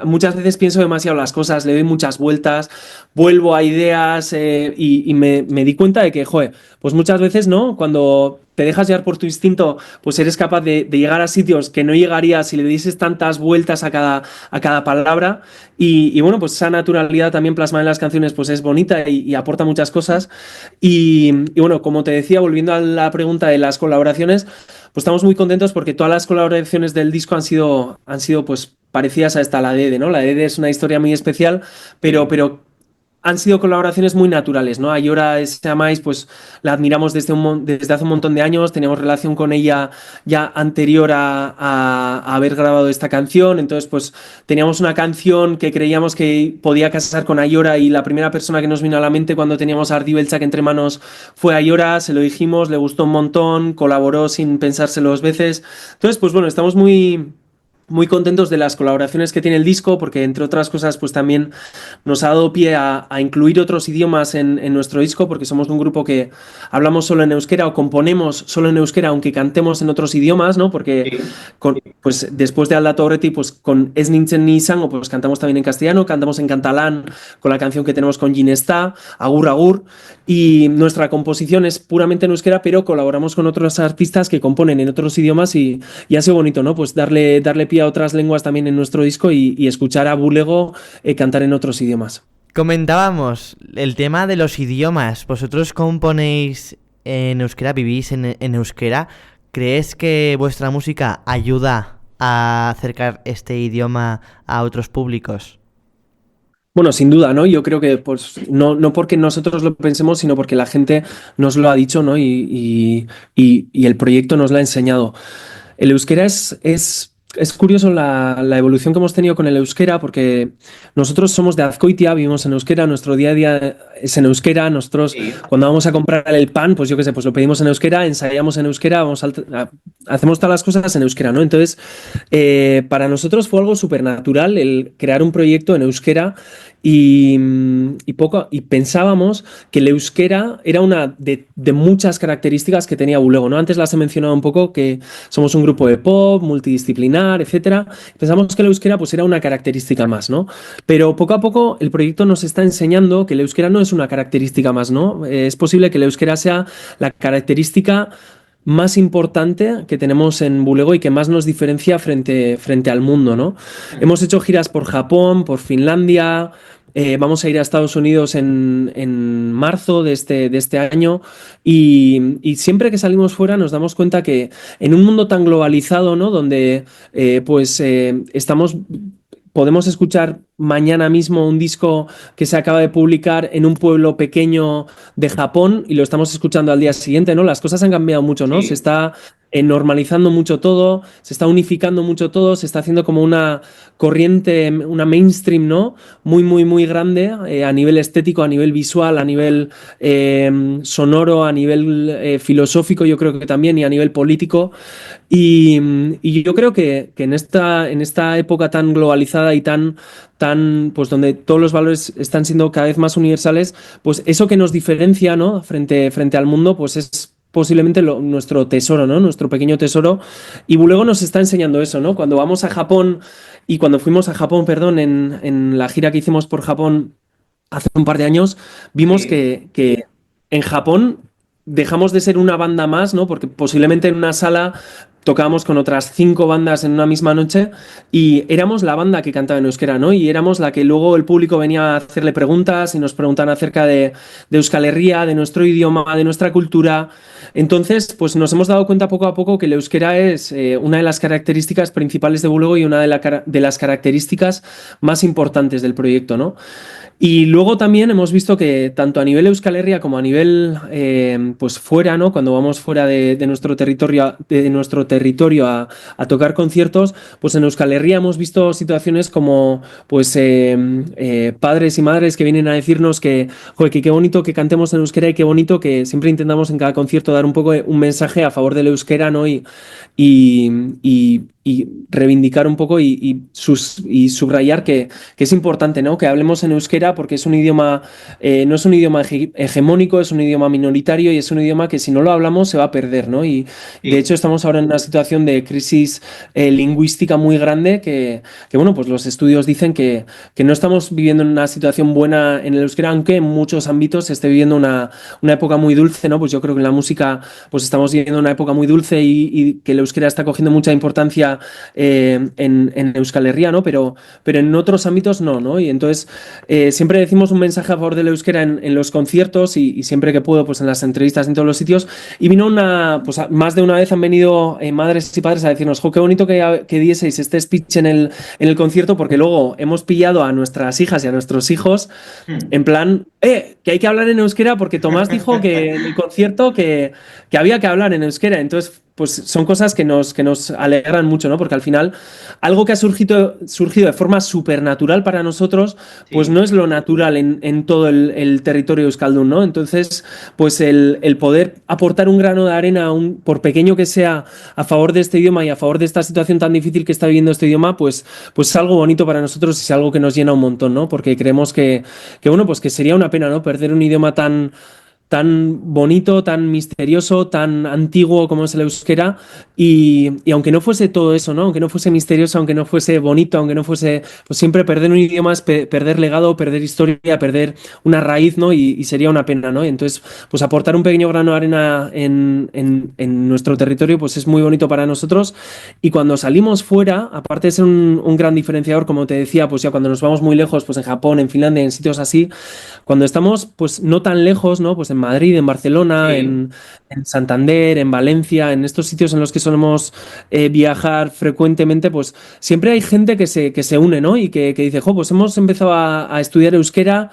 muchas veces pienso demasiado las cosas, le doy muchas vueltas, vuelvo a ideas y me di cuenta de que, joder, pues muchas veces, ¿no? Cuando te dejas llevar por tu instinto, pues eres capaz de llegar a sitios que no llegarías si le dieses tantas vueltas a cada palabra. Bueno, pues esa naturalidad también plasmada en las canciones, pues es bonita y aporta muchas cosas. Y bueno, como te decía, volviendo a la pregunta de las colaboraciones, pues estamos muy contentos porque todas las colaboraciones del disco han sido pues parecidas a esta, la de Ede, ¿no? La de Ede es una historia muy especial, pero han sido colaboraciones muy naturales, ¿no? Ayora S. Amais, pues la admiramos desde hace un montón de años, teníamos relación con ella ya anterior a haber grabado esta canción, entonces pues teníamos una canción que creíamos que podía casar con Ayora y la primera persona que nos vino a la mente cuando teníamos a Ardi Belchak entre manos fue Ayora, se lo dijimos, le gustó un montón, colaboró sin pensárselo dos veces, entonces pues bueno, estamos muy contentos de las colaboraciones que tiene el disco porque entre otras cosas pues también nos ha dado pie a incluir otros idiomas en nuestro disco porque somos un grupo que hablamos solo en euskera o componemos solo en euskera aunque cantemos en otros idiomas, ¿no? Porque pues después de Aldatu Aurretik pues con Ez Nintzen Ni Izango pues cantamos también en castellano, cantamos en catalán con la canción que tenemos con Ginesta, Agur Agur, y nuestra composición es puramente en euskera pero colaboramos con otros artistas que componen en otros idiomas y ha sido bonito, ¿no? Pues darle pie a otras lenguas también en nuestro disco y escuchar a Bulego cantar en otros idiomas. Comentábamos el tema de los idiomas. Vosotros componéis en euskera, vivís en euskera. ¿Crees que vuestra música ayuda a acercar este idioma a otros públicos? Bueno, sin duda, ¿no? Yo creo que pues no porque nosotros lo pensemos, sino porque la gente nos lo ha dicho, ¿no? Y el proyecto nos lo ha enseñado. El euskera es curioso la evolución que hemos tenido con el euskera, porque nosotros somos de Azkoitia, vivimos en euskera, nuestro día a día es en euskera, nosotros cuando vamos a comprar el pan, pues yo qué sé, pues lo pedimos en euskera, ensayamos en euskera, hacemos todas las cosas en euskera, ¿no? Entonces, para nosotros fue algo súper natural el crear un proyecto en euskera y pensábamos que el euskera era una de muchas características que tenía Bulego, ¿no? Antes las he mencionado un poco, que somos un grupo de pop, multidisciplinar, etcétera. Pensamos que el euskera pues era una característica más, ¿no? Pero poco a poco el proyecto nos está enseñando que el euskera no es una característica más, ¿no? Es posible que el euskera sea la característica más importante que tenemos en Bulego y que más nos diferencia frente al mundo, ¿no? Hemos hecho giras por Japón, por Finlandia, vamos a ir a Estados Unidos en marzo de este año y siempre que salimos fuera nos damos cuenta que en un mundo tan globalizado, ¿no? Donde podemos escuchar mañana mismo un disco que se acaba de publicar en un pueblo pequeño de Japón y lo estamos escuchando al día siguiente, ¿no? Las cosas han cambiado mucho, ¿no? Sí. Se está normalizando mucho todo, se está unificando mucho todo, se está haciendo como una corriente, una mainstream, ¿no? Muy grande a nivel estético, a nivel visual, a nivel sonoro, a nivel filosófico, yo creo que también, y a nivel político. Y yo creo que en esta época tan globalizada y tan pues donde todos los valores están siendo cada vez más universales, pues eso que nos diferencia, ¿no? frente al mundo, pues es posiblemente nuestro tesoro, ¿no? Nuestro pequeño tesoro. Y Bulego nos está enseñando eso, ¿no? Cuando vamos a Japón y cuando fuimos a Japón, perdón, en la gira que hicimos por Japón hace un par de años, vimos Sí. que en Japón dejamos de ser una banda más, ¿no? Porque posiblemente en una sala tocábamos con otras 5 bandas en una misma noche y éramos la banda que cantaba en euskera, ¿no? Y éramos la que luego el público venía a hacerle preguntas y nos preguntaban acerca de Euskal Herria, de nuestro idioma, de nuestra cultura. Entonces, pues nos hemos dado cuenta poco a poco que el euskera es una de las características principales de Bulego y una de las características más importantes del proyecto, ¿no? Y luego también hemos visto que tanto a nivel Euskal Herria como a nivel pues fuera, ¿no? Cuando vamos fuera de nuestro territorio territorio a tocar conciertos, pues en Euskal Herria hemos visto situaciones como pues padres y madres que vienen a decirnos que, joder, que qué bonito que cantemos en euskera y qué bonito que siempre intentamos en cada concierto dar un poco un mensaje a favor del euskera, ¿no? Y, y reivindicar un poco y subrayar que es importante, ¿no? Que hablemos en euskera porque es un idioma, no es un idioma hegemónico, es un idioma minoritario y es un idioma que si no lo hablamos se va a perder, ¿no? Y de hecho estamos ahora en una situación de crisis lingüística muy grande que, bueno, pues los estudios dicen que no estamos viviendo en una situación buena en el euskera, aunque en muchos ámbitos se esté viviendo una época muy dulce, ¿no? Pues yo creo que en la música pues estamos viviendo una época muy dulce y que el euskera está cogiendo mucha importancia en Euskal Herria, ¿no? Pero en otros ámbitos no. Y entonces siempre decimos un mensaje a favor del euskera en los conciertos y siempre que puedo, pues en las entrevistas en todos los sitios. Y vino pues más de una vez han venido madres y padres a decirnos, jo, qué bonito que dieseis este speech en el concierto, porque luego hemos pillado a nuestras hijas y a nuestros hijos en plan, que hay que hablar en euskera porque Tomás dijo que en el concierto que había que hablar en euskera. Entonces, pues son cosas que nos alegran mucho, ¿no? Porque al final, algo que ha surgido de forma supernatural para nosotros, pues no es lo natural en todo el territorio euskaldun, ¿no? Entonces, pues el poder aportar un grano de arena, por pequeño que sea, a favor de este idioma y a favor de esta situación tan difícil que está viviendo este idioma, pues es algo bonito para nosotros y es algo que nos llena un montón, ¿no? Porque creemos que bueno, pues que sería una pena, ¿no? Perder un idioma tan bonito, tan misterioso, tan antiguo como es el euskera y aunque no fuese todo eso, ¿no? Aunque no fuese misterioso, aunque no fuese bonito, aunque no fuese, pues siempre perder un idioma es perder legado, perder historia, perder una raíz, ¿no? Y sería una pena, ¿no? Entonces, pues aportar un pequeño grano de arena en nuestro territorio, pues es muy bonito para nosotros y cuando salimos fuera, aparte de ser un gran diferenciador, como te decía, pues ya cuando nos vamos muy lejos, pues en Japón, en Finlandia, en sitios así, cuando estamos pues no tan lejos, ¿no? Pues en Madrid, en Barcelona, en Santander, en Valencia, en estos sitios en los que solemos viajar frecuentemente, pues siempre hay gente que se une, ¿no? Y que dice, jo, pues hemos empezado a estudiar euskera,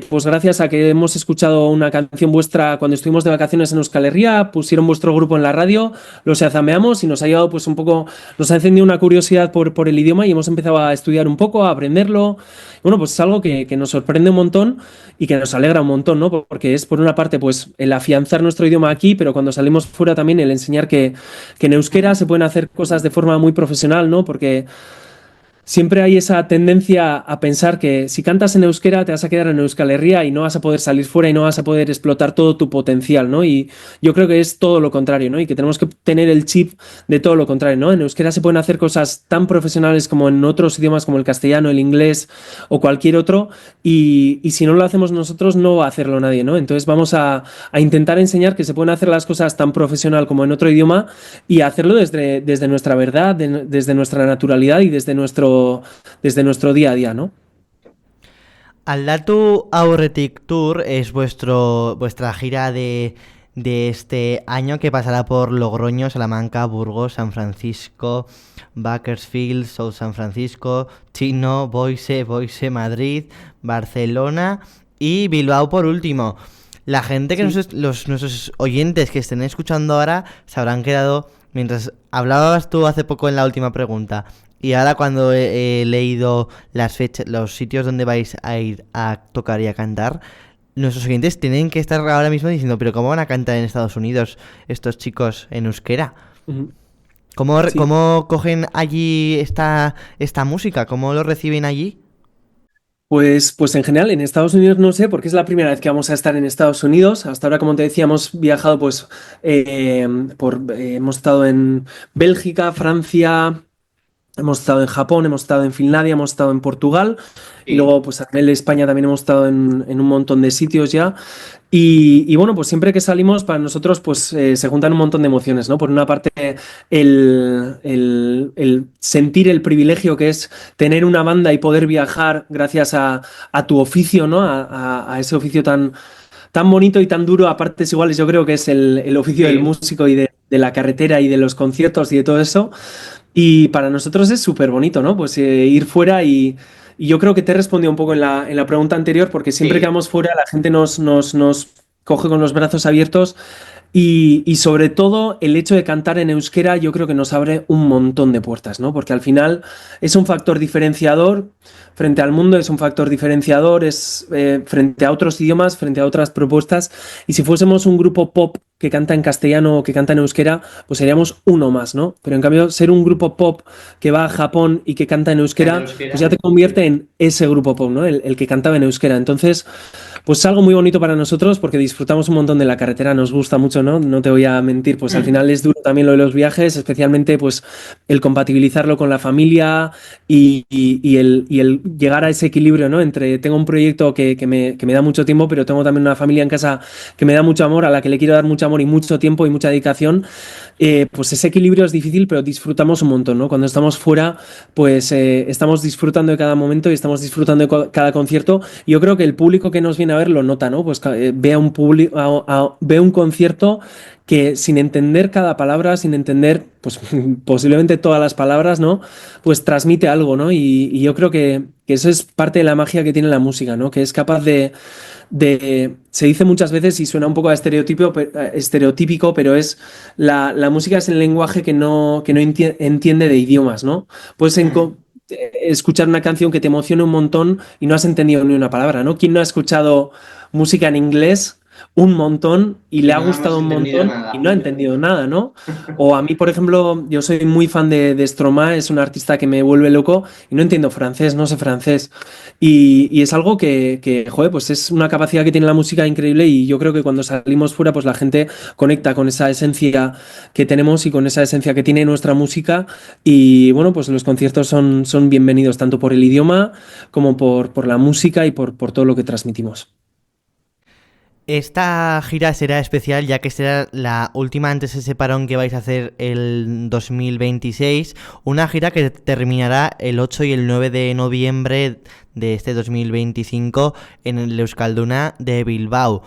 pues gracias a que hemos escuchado una canción vuestra cuando estuvimos de vacaciones en Euskal Herria, pusieron vuestro grupo en la radio, los azameamos y nos ha llevado pues un poco, nos ha encendido una curiosidad por el idioma y hemos empezado a estudiar un poco, a aprenderlo. Bueno, pues es algo que nos sorprende un montón y que nos alegra un montón, ¿no? Porque es, por una parte, pues el afianzar nuestro idioma aquí, pero cuando salimos fuera también el enseñar que en euskera se pueden hacer cosas de forma muy profesional, ¿no? Porque siempre hay esa tendencia a pensar que si cantas en euskera te vas a quedar en Euskal Herria y no vas a poder salir fuera y no vas a poder explotar todo tu potencial, ¿no? Y yo creo que es todo lo contrario, ¿no? Y que tenemos que tener el chip de todo lo contrario, ¿no? En euskera se pueden hacer cosas tan profesionales como en otros idiomas como el castellano, el inglés o cualquier otro y si no lo hacemos nosotros no va a hacerlo nadie, ¿no? Entonces vamos a intentar enseñar que se pueden hacer las cosas tan profesional como en otro idioma y hacerlo desde nuestra verdad, desde nuestra naturalidad y desde nuestro día a día, ¿no? Aldatu Aurretik Tour es vuestra gira de este año que pasará por Logroño, Salamanca, Burgos, San Francisco, Bakersfield, South San Francisco, Chino, Boise, Madrid, Barcelona y Bilbao por último. La gente que nuestros oyentes que estén escuchando ahora se habrán quedado, mientras hablabas tú hace poco en la última pregunta, y ahora cuando he leído las fechas, los sitios donde vais a ir a tocar y a cantar, nuestros oyentes tienen que estar ahora mismo diciendo, pero ¿cómo van a cantar en Estados Unidos estos chicos en euskera? Uh-huh. ¿Cómo cogen allí esta música? ¿Cómo lo reciben allí? Pues en general en Estados Unidos no sé, porque es la primera vez que vamos a estar en Estados Unidos. Hasta ahora, como te decía, hemos viajado hemos estado en Bélgica, Francia, hemos estado en Japón, hemos estado en Finlandia, hemos estado en Portugal y luego pues a nivel de España también hemos estado en un montón de sitios ya y bueno, pues siempre que salimos para nosotros pues se juntan un montón de emociones, ¿no? Por una parte el sentir el privilegio que es tener una banda y poder viajar gracias a tu oficio, ¿no? A ese oficio tan bonito y tan duro a partes iguales. Yo creo que es el oficio del músico y de la carretera y de los conciertos y de todo eso. Y para nosotros es súper bonito, ¿no? Pues ir fuera y yo creo que te he respondido un poco en la pregunta anterior, porque siempre que vamos fuera la gente nos coge con los brazos abiertos Y sobre todo el hecho de cantar en euskera yo creo que nos abre un montón de puertas, ¿no? Porque al final es un factor diferenciador frente al mundo, es un factor diferenciador, es frente a otros idiomas, frente a otras propuestas. Y si fuésemos un grupo pop que canta en castellano o que canta en euskera, pues seríamos uno más, ¿no? Pero en cambio, ser un grupo pop que va a Japón y que canta en euskera, pues ya te convierte en ese grupo pop, ¿no? El que cantaba en euskera. Entonces, pues es algo muy bonito para nosotros porque disfrutamos un montón de la carretera, nos gusta mucho, ¿no? No te voy a mentir, pues al final es duro también lo de los viajes, especialmente pues el compatibilizarlo con la familia y el llegar a ese equilibrio, ¿no? Entre tengo un proyecto que me da mucho tiempo, pero tengo también una familia en casa que me da mucho amor, a la que le quiero dar mucho amor y mucho tiempo y mucha dedicación. Pues ese equilibrio es difícil, pero disfrutamos un montón, ¿no? Cuando estamos fuera, pues estamos disfrutando de cada momento y estamos disfrutando de cada concierto. Y yo creo que el público que nos viene a ver lo nota, ¿no? Pues ve un concierto que sin entender cada palabra, sin entender, pues posiblemente todas las palabras, ¿no? Pues transmite algo, ¿no? Y yo creo que eso es parte de la magia que tiene la música, ¿no? Que es capaz se dice muchas veces y suena un poco a estereotípico, pero es la música es el lenguaje que no entiende de idiomas, ¿no? Puedes escuchar una canción que te emociona un montón y no has entendido ni una palabra, ¿no? ¿Quién no ha escuchado música en inglés un montón y le ha gustado un montón y no ha entendido nada, ¿no? O a mí, por ejemplo, yo soy muy fan de Stromae, es un artista que me vuelve loco y no entiendo francés, no sé francés. Y es algo joder, pues es una capacidad que tiene la música increíble y yo creo que cuando salimos fuera, pues la gente conecta con esa esencia que tenemos y con esa esencia que tiene nuestra música y bueno, pues los conciertos son bienvenidos tanto por el idioma como por la música y por todo lo que transmitimos. Esta gira será especial ya que será la última antes de ese parón que vais a hacer el 2026, una gira que terminará el 8 y el 9 de noviembre de este 2025 en el Euskalduna de Bilbao.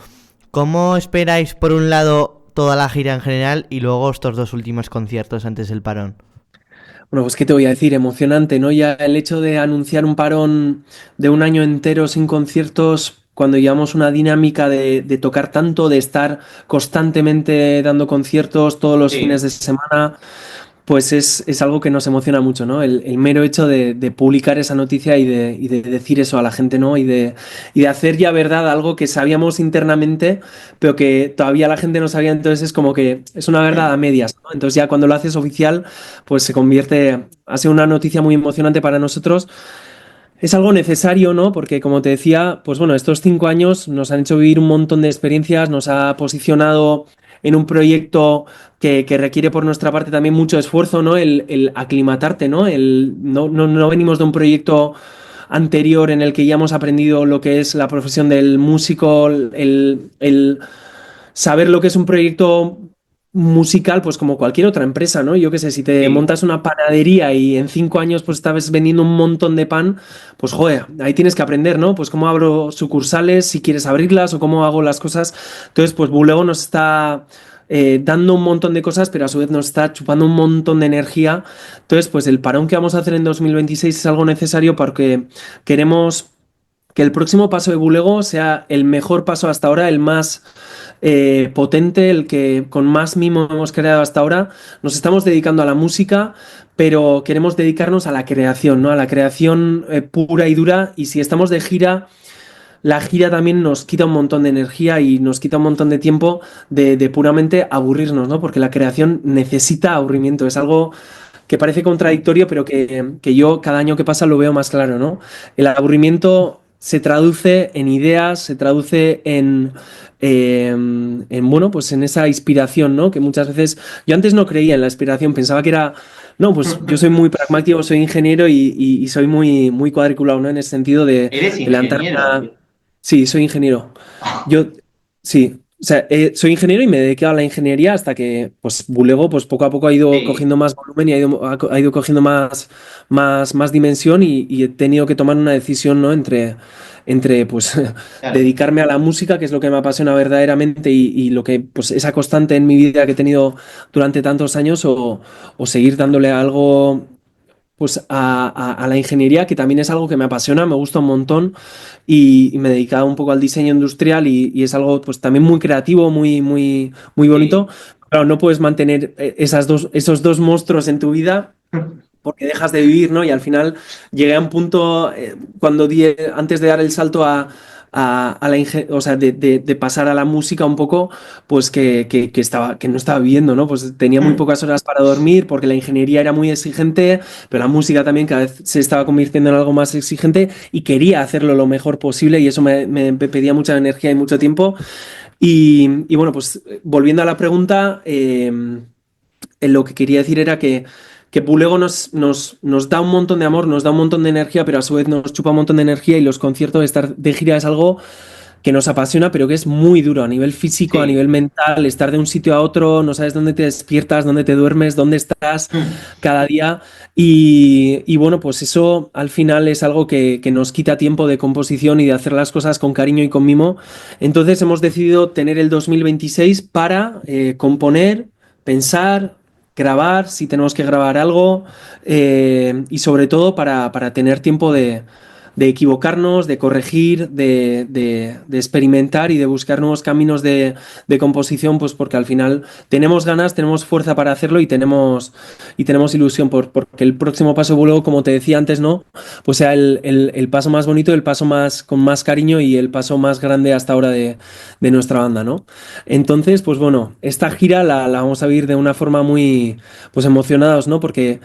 ¿Cómo esperáis por un lado toda la gira en general y luego estos dos últimos conciertos antes del parón? Bueno, pues qué te voy a decir, emocionante, ¿no? Ya el hecho de anunciar un parón de un año entero sin conciertos, cuando llevamos una dinámica de tocar tanto, de estar constantemente dando conciertos todos los fines de semana, pues es algo que nos emociona mucho, ¿no? El mero hecho de publicar esa noticia y de decir eso a la gente, ¿no? Y de hacer ya verdad algo que sabíamos internamente, pero que todavía la gente no sabía, entonces es como que es una verdad a medias, ¿no? Entonces ya cuando lo haces oficial, pues ha sido una noticia muy emocionante para nosotros. Es algo necesario, ¿no? Porque como te decía, pues bueno, estos 5 años nos han hecho vivir un montón de experiencias, nos ha posicionado en un proyecto que requiere por nuestra parte también mucho esfuerzo, ¿no? El aclimatarte, ¿no? No venimos de un proyecto anterior en el que ya hemos aprendido lo que es la profesión del músico, el saber lo que es un proyecto musical, pues como cualquier otra empresa, ¿no? Yo qué sé, si te montas una panadería y en 5 años pues estabas vendiendo un montón de pan, pues joder, ahí tienes que aprender, ¿no? Pues cómo abro sucursales, si quieres abrirlas o cómo hago las cosas. Entonces, pues Bulego nos está dando un montón de cosas, pero a su vez nos está chupando un montón de energía. Entonces, pues el parón que vamos a hacer en 2026 es algo necesario porque queremos que el próximo paso de Bulego sea el mejor paso hasta ahora, el más potente, el que con más mimo hemos creado hasta ahora. Nos estamos dedicando a la música, pero queremos dedicarnos a la creación, ¿no? A la creación pura y dura. Y si estamos de gira, la gira también nos quita un montón de energía y nos quita un montón de tiempo de puramente aburrirnos, ¿no? Porque la creación necesita aburrimiento. Es algo que parece contradictorio, pero que yo cada año que pasa lo veo más claro, ¿no? El aburrimiento se traduce en ideas, se traduce bueno, pues en esa inspiración, ¿no? Que muchas veces, yo antes no creía en la inspiración, pensaba que era, no, pues yo soy muy pragmático, soy ingeniero y soy muy, muy cuadriculado, ¿no? En ese sentido ¿Eres de levantarme ingeniero? Sí, soy ingeniero. Yo, sí, o sea, soy ingeniero y me he dedicado a la ingeniería hasta que, pues, Bulego, pues, poco a poco ha ido Sí. cogiendo más volumen y ha ido cogiendo más dimensión y he tenido que tomar una decisión, ¿no? Entre pues, Claro. dedicarme a la música, que es lo que me apasiona verdaderamente y lo que, pues, esa constante en mi vida que he tenido durante tantos años o seguir dándole a algo pues a la ingeniería, que también es algo que me apasiona, me gusta un montón y me he dedicado un poco al diseño industrial y es algo pues también muy creativo, muy bonito. Claro, no puedes mantener esos dos monstruos en tu vida porque dejas de vivir, ¿no? Y al final llegué a un punto antes de dar el salto a o sea, de pasar a la música un poco, pues que no estaba viviendo, ¿no? Pues tenía muy pocas horas para dormir porque la ingeniería era muy exigente, pero la música también cada vez se estaba convirtiendo en algo más exigente y quería hacerlo lo mejor posible y eso me pedía mucha energía y mucho tiempo. Y bueno, pues volviendo a la pregunta, lo que quería decir era que Bulego nos da un montón de amor, nos da un montón de energía, pero a su vez nos chupa un montón de energía y los conciertos, estar de gira es algo que nos apasiona, pero que es muy duro a nivel físico, a nivel mental, estar de un sitio a otro, no sabes dónde te despiertas, dónde te duermes, dónde estás cada día. Y bueno, pues eso al final es algo que nos quita tiempo de composición y de hacer las cosas con cariño y con mimo. Entonces hemos decidido tener el 2026 para componer, pensar, grabar, si tenemos que grabar algo, y sobre todo para tener tiempo de equivocarnos, de corregir, de experimentar y de buscar nuevos caminos de composición, pues porque al final tenemos ganas, tenemos fuerza para hacerlo y tenemos ilusión porque el próximo paso luego, como te decía antes, ¿no? Pues sea el paso más bonito, el paso más con más cariño y el paso más grande hasta ahora de nuestra banda, ¿no? Entonces, pues bueno, esta gira la vamos a vivir de una forma muy, pues emocionados, ¿no? Porque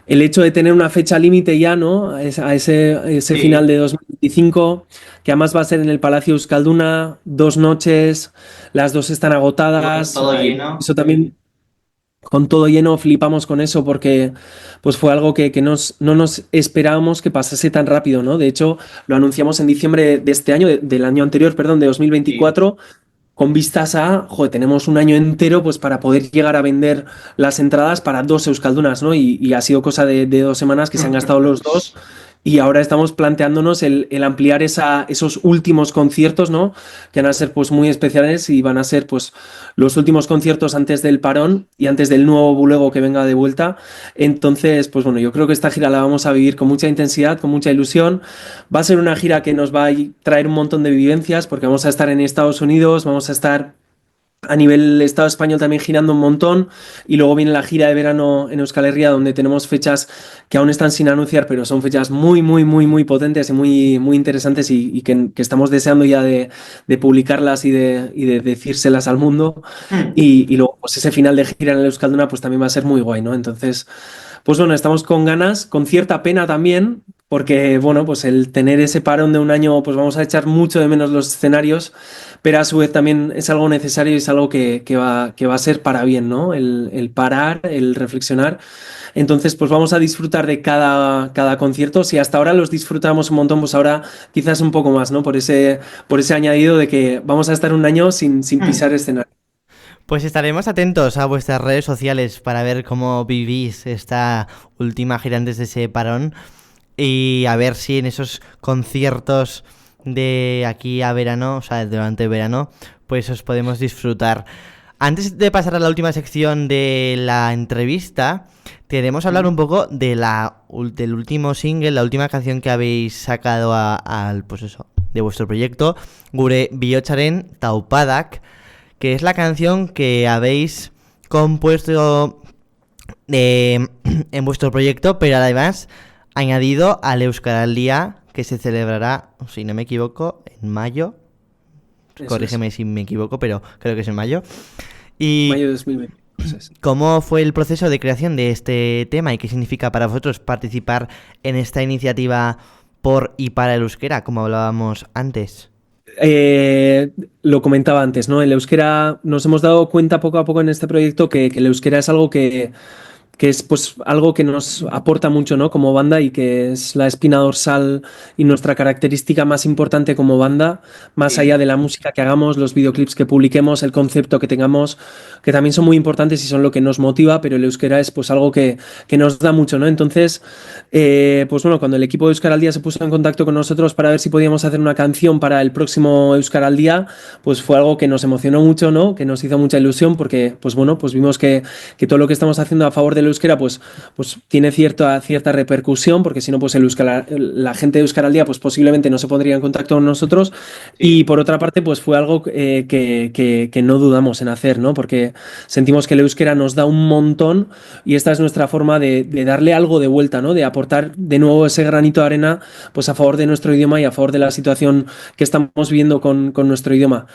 el hecho de tener una fecha límite ya, ¿no? A ese final de 2025, que además va a ser en el Palacio Euskalduna, 2 noches, las 2 están agotadas. Todo lleno. Eso también, con todo lleno, flipamos con eso porque pues fue algo que no nos esperábamos que pasase tan rápido, ¿no? De hecho, lo anunciamos en diciembre de este año, del año anterior, perdón, de 2024. Con vistas a, joder, tenemos un año entero pues para poder llegar a vender las entradas para 2 Euskaldunas, ¿no? Y ha sido cosa de 2 semanas que se han gastado los 2 y ahora estamos planteándonos el ampliar esos últimos conciertos, ¿no? Que van a ser pues muy especiales y van a ser pues los últimos conciertos antes del parón y antes del nuevo Bulego que venga de vuelta. Entonces, pues bueno, yo creo que esta gira la vamos a vivir con mucha intensidad, con mucha ilusión. Va a ser una gira que nos va a traer un montón de vivencias porque vamos a estar en Estados Unidos, vamos a estar a nivel Estado español también girando un montón y luego viene la gira de verano en Euskal Herria donde tenemos fechas que aún están sin anunciar pero son fechas muy potentes y muy interesantes y que estamos deseando ya de publicarlas y de decírselas al mundo y luego pues ese final de gira en el Euskalduna pues también va a ser muy guay, ¿no? Entonces pues bueno, estamos con ganas, con cierta pena también porque bueno, pues el tener ese parón de un año pues vamos a echar mucho de menos los escenarios, pero a su vez también es algo necesario y es algo que va a ser para bien, ¿no? El parar, el reflexionar. Entonces, pues vamos a disfrutar de cada concierto. Si hasta ahora los disfrutamos un montón, pues ahora quizás un poco más, ¿no? Por ese añadido de que vamos a estar un año sin pisar escenario. Pues estaremos atentos a vuestras redes sociales para ver cómo vivís esta última gira antes de ese parón y a ver si en esos conciertos de aquí a verano, o sea, durante el verano, pues os podemos disfrutar. Antes de pasar a la última sección de la entrevista, queremos hablar un poco de del último single, la última canción que habéis sacado pues eso, de vuestro proyecto, Gure Bihotzaren Taupadak, que es la canción que habéis compuesto en vuestro proyecto, pero además añadido al Euskaraldia, que se celebrará, si no me equivoco, en mayo. Corrígeme si me equivoco, pero creo que es en mayo. Y mayo de 2020. ¿Cómo fue el proceso de creación de este tema y qué significa para vosotros participar en esta iniciativa por y para el euskera, como hablábamos antes? Lo comentaba antes, ¿no? El euskera, nos hemos dado cuenta poco a poco en este proyecto que el euskera es algo que es pues algo que nos aporta mucho, ¿no? Como banda y que es la espina dorsal y nuestra característica más importante como banda, más allá de la música que hagamos, los videoclips que publiquemos, el concepto que tengamos, que también son muy importantes y son lo que nos motiva, pero el euskera es pues algo que nos da mucho, ¿no? Entonces, pues bueno, cuando el equipo de Euskaraldia se puso en contacto con nosotros para ver si podíamos hacer una canción para el próximo Euskaraldia, pues fue algo que nos emocionó mucho, ¿no? Que nos hizo mucha ilusión porque, pues bueno, pues vimos que todo lo que estamos haciendo a favor del euskera pues tiene cierta repercusión, porque si no, pues la gente de Euskaraldia pues posiblemente no se pondría en contacto con nosotros. Y por otra parte, pues fue algo que no dudamos en hacer, ¿no? Porque sentimos que el euskera nos da un montón y esta es nuestra forma de darle algo de vuelta, ¿no? De aportar de nuevo ese granito de arena pues a favor de nuestro idioma y a favor de la situación que estamos viviendo con nuestro idioma.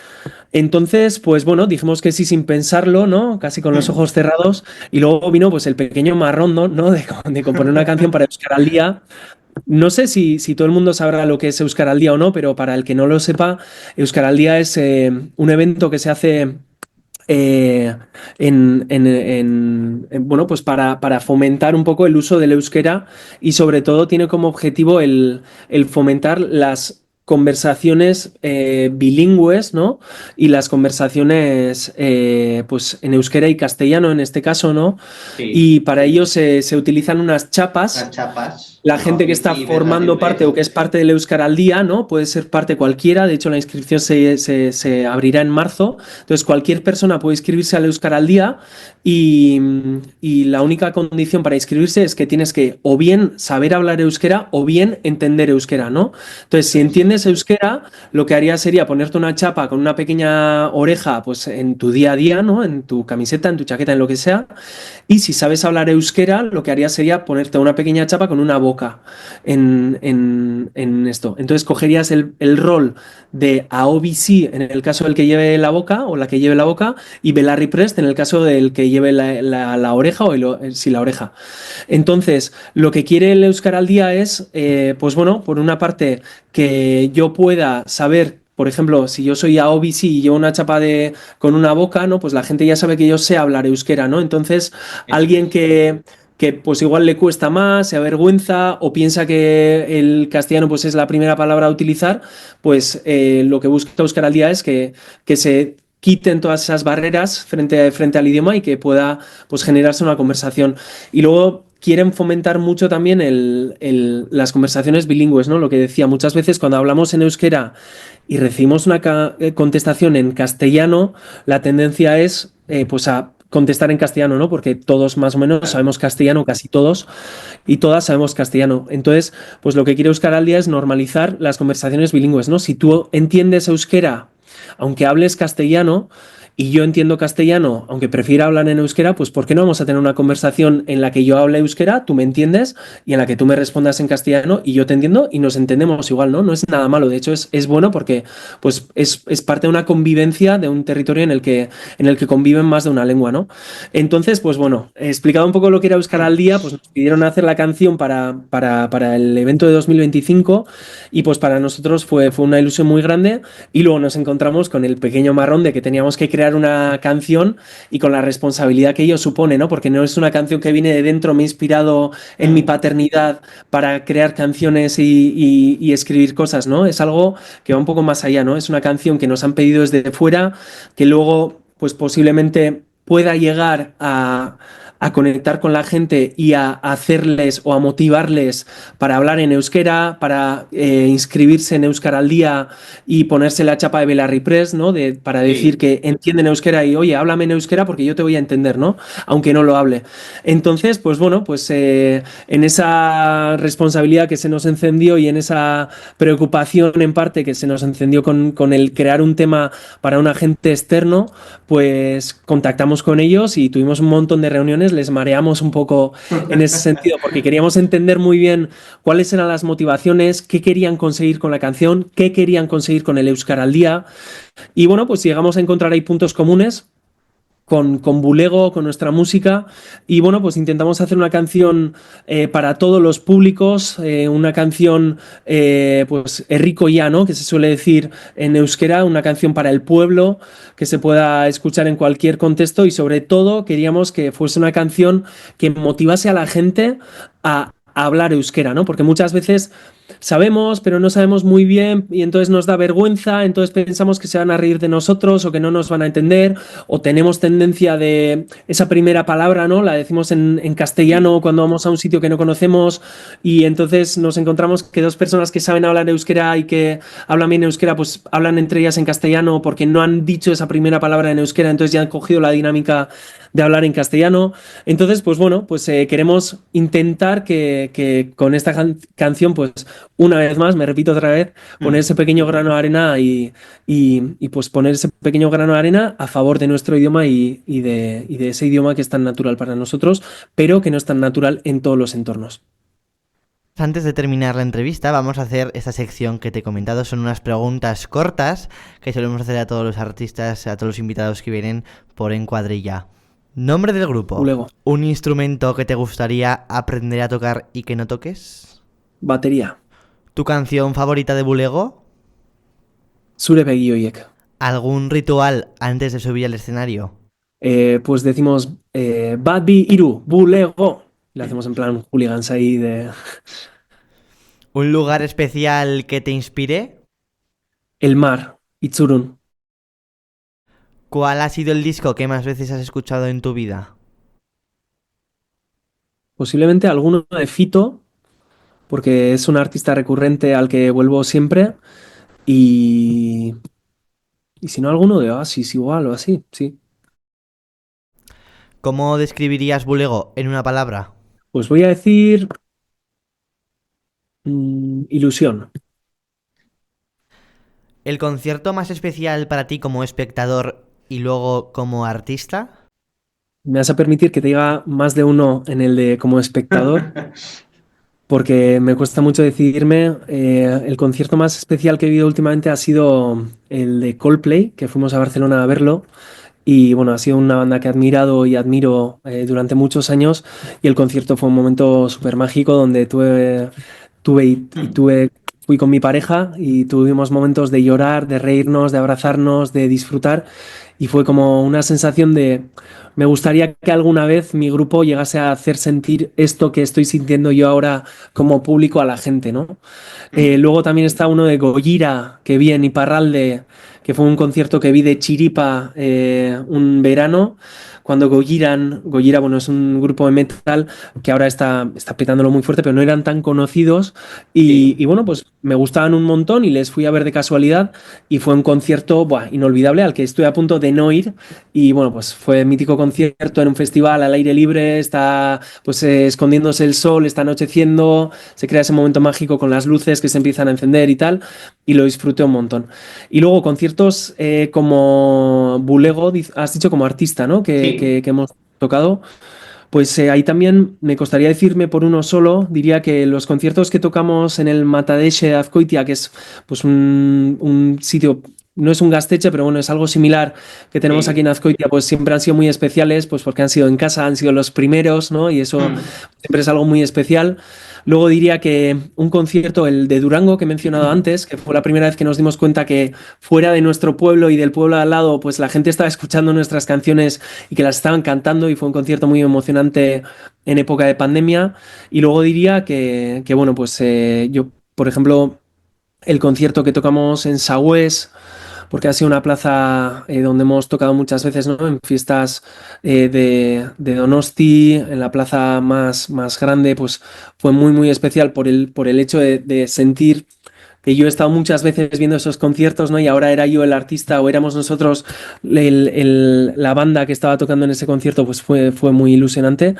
Entonces, pues bueno, dijimos que sí sin pensarlo, ¿no? Casi con los ojos cerrados, y luego vino pues el pequeño marrón, ¿no? De componer una canción para Euskaraldia. No sé si todo el mundo sabrá lo que es Euskaraldia o no, pero para el que no lo sepa, Euskaraldia es un evento que se hace bueno, pues para fomentar un poco el uso del euskera, y sobre todo tiene como objetivo el fomentar las conversaciones bilingües, ¿no? Y las conversaciones pues en euskera y castellano en este caso, ¿no? Sí. Y para ello se utilizan unas chapas. Las chapas. La gente que está formando parte o que es parte del Euskaraldia, ¿no? Puede ser parte cualquiera. De hecho, la inscripción se abrirá en marzo. Entonces, cualquier persona puede inscribirse al Euskaraldia, y la única condición para inscribirse es que tienes que o bien saber hablar euskera o bien entender euskera, ¿no? Entonces, si entiendes euskera, lo que harías sería ponerte una chapa con una pequeña oreja pues en tu día a día, ¿no? En tu camiseta, en tu chaqueta, en lo que sea. Y si sabes hablar euskera, lo que harías sería ponerte una pequeña chapa con una boca en esto. Entonces cogerías el rol de AOBC en el caso del que lleve la boca o la que lleve la boca, y Belarri Prest en el caso del que lleve la oreja o si la oreja. Entonces, lo que quiere el Euskaraldia es, pues bueno, por una parte, que yo pueda saber. Por ejemplo, si yo soy AOBC y llevo una chapa con una boca, ¿no? Pues la gente ya sabe que yo sé hablar euskera, ¿no? Entonces, alguien que pues igual le cuesta más, se avergüenza o piensa que el castellano pues es la primera palabra a utilizar, pues lo que busca Euskaraldia es que se quiten todas esas barreras frente al idioma y que pueda pues generarse una conversación. Y luego quieren fomentar mucho también las conversaciones bilingües, ¿no? Lo que decía, muchas veces cuando hablamos en euskera y recibimos una contestación en castellano, la tendencia es pues a contestar en castellano, ¿no? Porque todos más o menos sabemos castellano, casi todos, y todas sabemos castellano. Entonces, pues lo que quiere Euskaraldia es normalizar las conversaciones bilingües, ¿no? Si tú entiendes euskera, aunque hables castellano, y yo entiendo castellano, aunque prefiera hablar en euskera, pues ¿por qué no vamos a tener una conversación en la que yo hable euskera, tú me entiendes, y en la que tú me respondas en castellano y yo te entiendo y nos entendemos igual, ¿no? No es nada malo, de hecho es bueno porque pues es parte de una convivencia de un territorio en el que conviven más de una lengua, ¿no? Entonces, pues bueno, he explicado un poco lo que era Euskaraldia, pues nos pidieron hacer la canción para el evento de 2025, y pues para nosotros fue una ilusión muy grande, y luego nos encontramos con el pequeño marrón de que teníamos que crear una canción y con la responsabilidad que ello supone, ¿no? Porque no es una canción que viene de dentro, me he inspirado en mi paternidad para crear canciones y escribir cosas, ¿no? Es algo que va un poco más allá, ¿no? Es una canción que nos han pedido desde fuera, que luego pues posiblemente pueda llegar a conectar con la gente y a hacerles o a motivarles para hablar en euskera, para inscribirse en Euskaraldia y ponerse la chapa de Belarri Prest, ¿no? Para decir que entienden euskera y, oye, háblame en euskera porque yo te voy a entender, ¿no? Aunque no lo hable. Entonces, pues bueno, pues en esa responsabilidad que se nos encendió y en esa preocupación en parte que se nos encendió con el crear un tema para un agente externo, pues contactamos con ellos y tuvimos un montón de reuniones, les mareamos un poco en ese sentido, porque queríamos entender muy bien cuáles eran las motivaciones, qué querían conseguir con la canción, qué querían conseguir con el Euskaraldia. Y bueno, pues llegamos a encontrar ahí puntos comunes con Bulego, con nuestra música, y bueno, pues intentamos hacer una canción para todos los públicos, una canción pues herriko ya, ¿no? Que se suele decir en euskera, una canción para el pueblo, que se pueda escuchar en cualquier contexto, y sobre todo queríamos que fuese una canción que motivase a la gente a hablar euskera, ¿no? Porque muchas veces sabemos, pero no sabemos muy bien, y entonces nos da vergüenza, entonces pensamos que se van a reír de nosotros o que no nos van a entender, o tenemos tendencia de esa primera palabra, ¿no? La decimos en castellano cuando vamos a un sitio que no conocemos, y entonces nos encontramos que dos personas que saben hablar euskera y que hablan bien euskera, pues hablan entre ellas en castellano porque no han dicho esa primera palabra en euskera, entonces ya han cogido la dinámica de hablar en castellano. Entonces, pues bueno, pues queremos intentar que con esta canción, pues una vez más, me repito otra vez, poner ese pequeño grano de arena y pues poner ese pequeño grano de arena a favor de nuestro idioma y de ese idioma que es tan natural para nosotros, pero que no es tan natural en todos los entornos. Antes de terminar la entrevista, vamos a hacer esta sección que te he comentado. Son unas preguntas cortas que solemos hacer a todos los artistas, a todos los invitados que vienen por En Cuadrilla. Nombre del grupo. Bulego. Un instrumento que te gustaría aprender a tocar y que no toques. Batería. ¿Tu canción favorita de Bulego? Zure begi horiek. ¿Algún ritual antes de subir al escenario? Pues decimos Bat bi hiru, bulego. Le hacemos en plan hooligans ahí de... ¿Un lugar especial que te inspire? El mar, Itzurun. ¿Cuál ha sido el disco que más veces has escuchado en tu vida? Posiblemente alguno de Fito, porque es un artista recurrente al que vuelvo siempre. Y si no, alguno de Oasis igual o así, sí. ¿Cómo describirías Bulego en una palabra? Pues voy a decir ilusión. ¿El concierto más especial para ti como espectador y luego como artista? Me vas a permitir que te diga más de uno en el de como espectador, porque me cuesta mucho decidirme. El concierto más especial que he vivido últimamente ha sido el de Coldplay, que fuimos a Barcelona a verlo. Y bueno, ha sido una banda que he admirado y admiro durante muchos años. Y el concierto fue un momento súper mágico donde fui con mi pareja y tuvimos momentos de llorar, de reírnos, de abrazarnos, de disfrutar. Y fue como una sensación de, me gustaría que alguna vez mi grupo llegase a hacer sentir esto que estoy sintiendo yo ahora como público a la gente, ¿no? Luego también está uno de Gojira, que vi en Iparralde, que fue un concierto que vi de chiripa un verano, cuando Gojira, bueno, es un grupo de metal que ahora está petándolo muy fuerte, pero no eran tan conocidos y bueno, pues me gustaban un montón y les fui a ver de casualidad y fue un concierto inolvidable al que estoy a punto de no ir y bueno, pues fue mítico concierto en un festival al aire libre, está pues escondiéndose el sol, está anocheciendo, se crea ese momento mágico con las luces que se empiezan a encender y tal, y lo disfruté un montón. Y luego conciertos como Bulego, has dicho como artista, ¿no? Que hemos tocado. Pues ahí también me costaría decirme por uno solo. Diría que los conciertos que tocamos en el Matadesche de Azkoitia, que es pues un sitio, no es un gasteche, pero bueno, es algo similar que tenemos aquí en Azkoitia, pues siempre han sido muy especiales, pues porque han sido en casa, han sido los primeros, ¿no? Y eso siempre es algo muy especial. Luego diría que un concierto, el de Durango que he mencionado antes, que fue la primera vez que nos dimos cuenta que fuera de nuestro pueblo y del pueblo de al lado, pues la gente estaba escuchando nuestras canciones y que las estaban cantando y fue un concierto muy emocionante en época de pandemia. Y luego diría que bueno, pues yo, por ejemplo, el concierto que tocamos en Sagües, porque ha sido una plaza donde hemos tocado muchas veces, ¿no? En fiestas de Donosti, en la plaza más grande, pues fue muy, muy especial por el hecho de sentir que yo he estado muchas veces viendo esos conciertos, ¿no? Y ahora era yo el artista o éramos nosotros la banda que estaba tocando en ese concierto, pues fue muy ilusionante.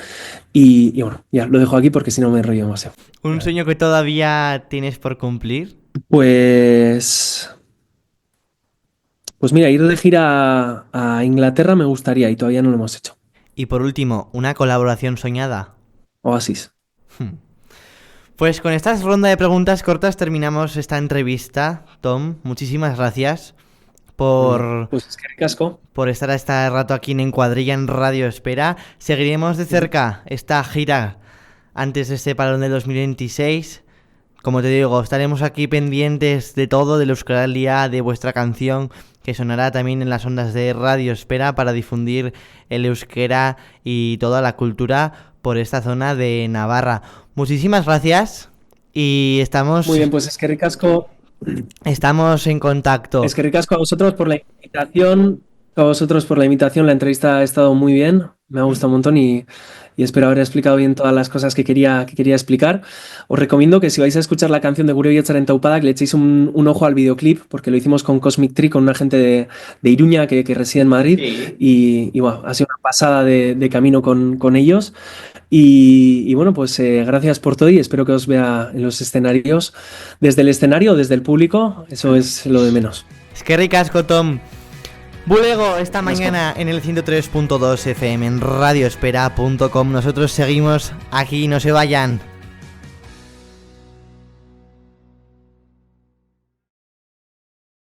Y bueno, ya lo dejo aquí porque si no me enrollo demasiado. ¿Un sueño que todavía tienes por cumplir? Pues mira, ir de gira a Inglaterra me gustaría y todavía no lo hemos hecho. Y por último, ¿una colaboración soñada? Oasis. Pues con esta ronda de preguntas cortas terminamos esta entrevista. Tom, muchísimas gracias por estar este rato aquí en Cuadrilla en Radio Espera. Seguiremos de cerca esta gira antes de este parón de 2026. Como te digo, estaremos aquí pendientes de todo, de la Euskaralia, de vuestra canción, que sonará también en las ondas de Radio Espera para difundir el euskera y toda la cultura por esta zona de Navarra. Muchísimas gracias y estamos... Muy bien, pues es que ricasco. Estamos en contacto. Es que ricasco a vosotros por la invitación. A vosotros por la invitación. La entrevista ha estado muy bien. Me ha gustado un montón y y espero haber explicado bien todas las cosas que quería explicar. Os recomiendo que si vais a escuchar la canción de Gure Bihotzaren Taupada, que le echéis un ojo al videoclip, porque lo hicimos con Cosmic Tree, con una gente de Iruña que reside en Madrid, y bueno, ha sido una pasada de camino con ellos. Y bueno, pues gracias por todo y espero que os vea en los escenarios, desde el escenario o desde el público, eso es lo de menos. Es que ricasco, Tom. Bulego, esta mañana en el 103.2 FM en radioespera.com. Nosotros seguimos aquí, no se vayan.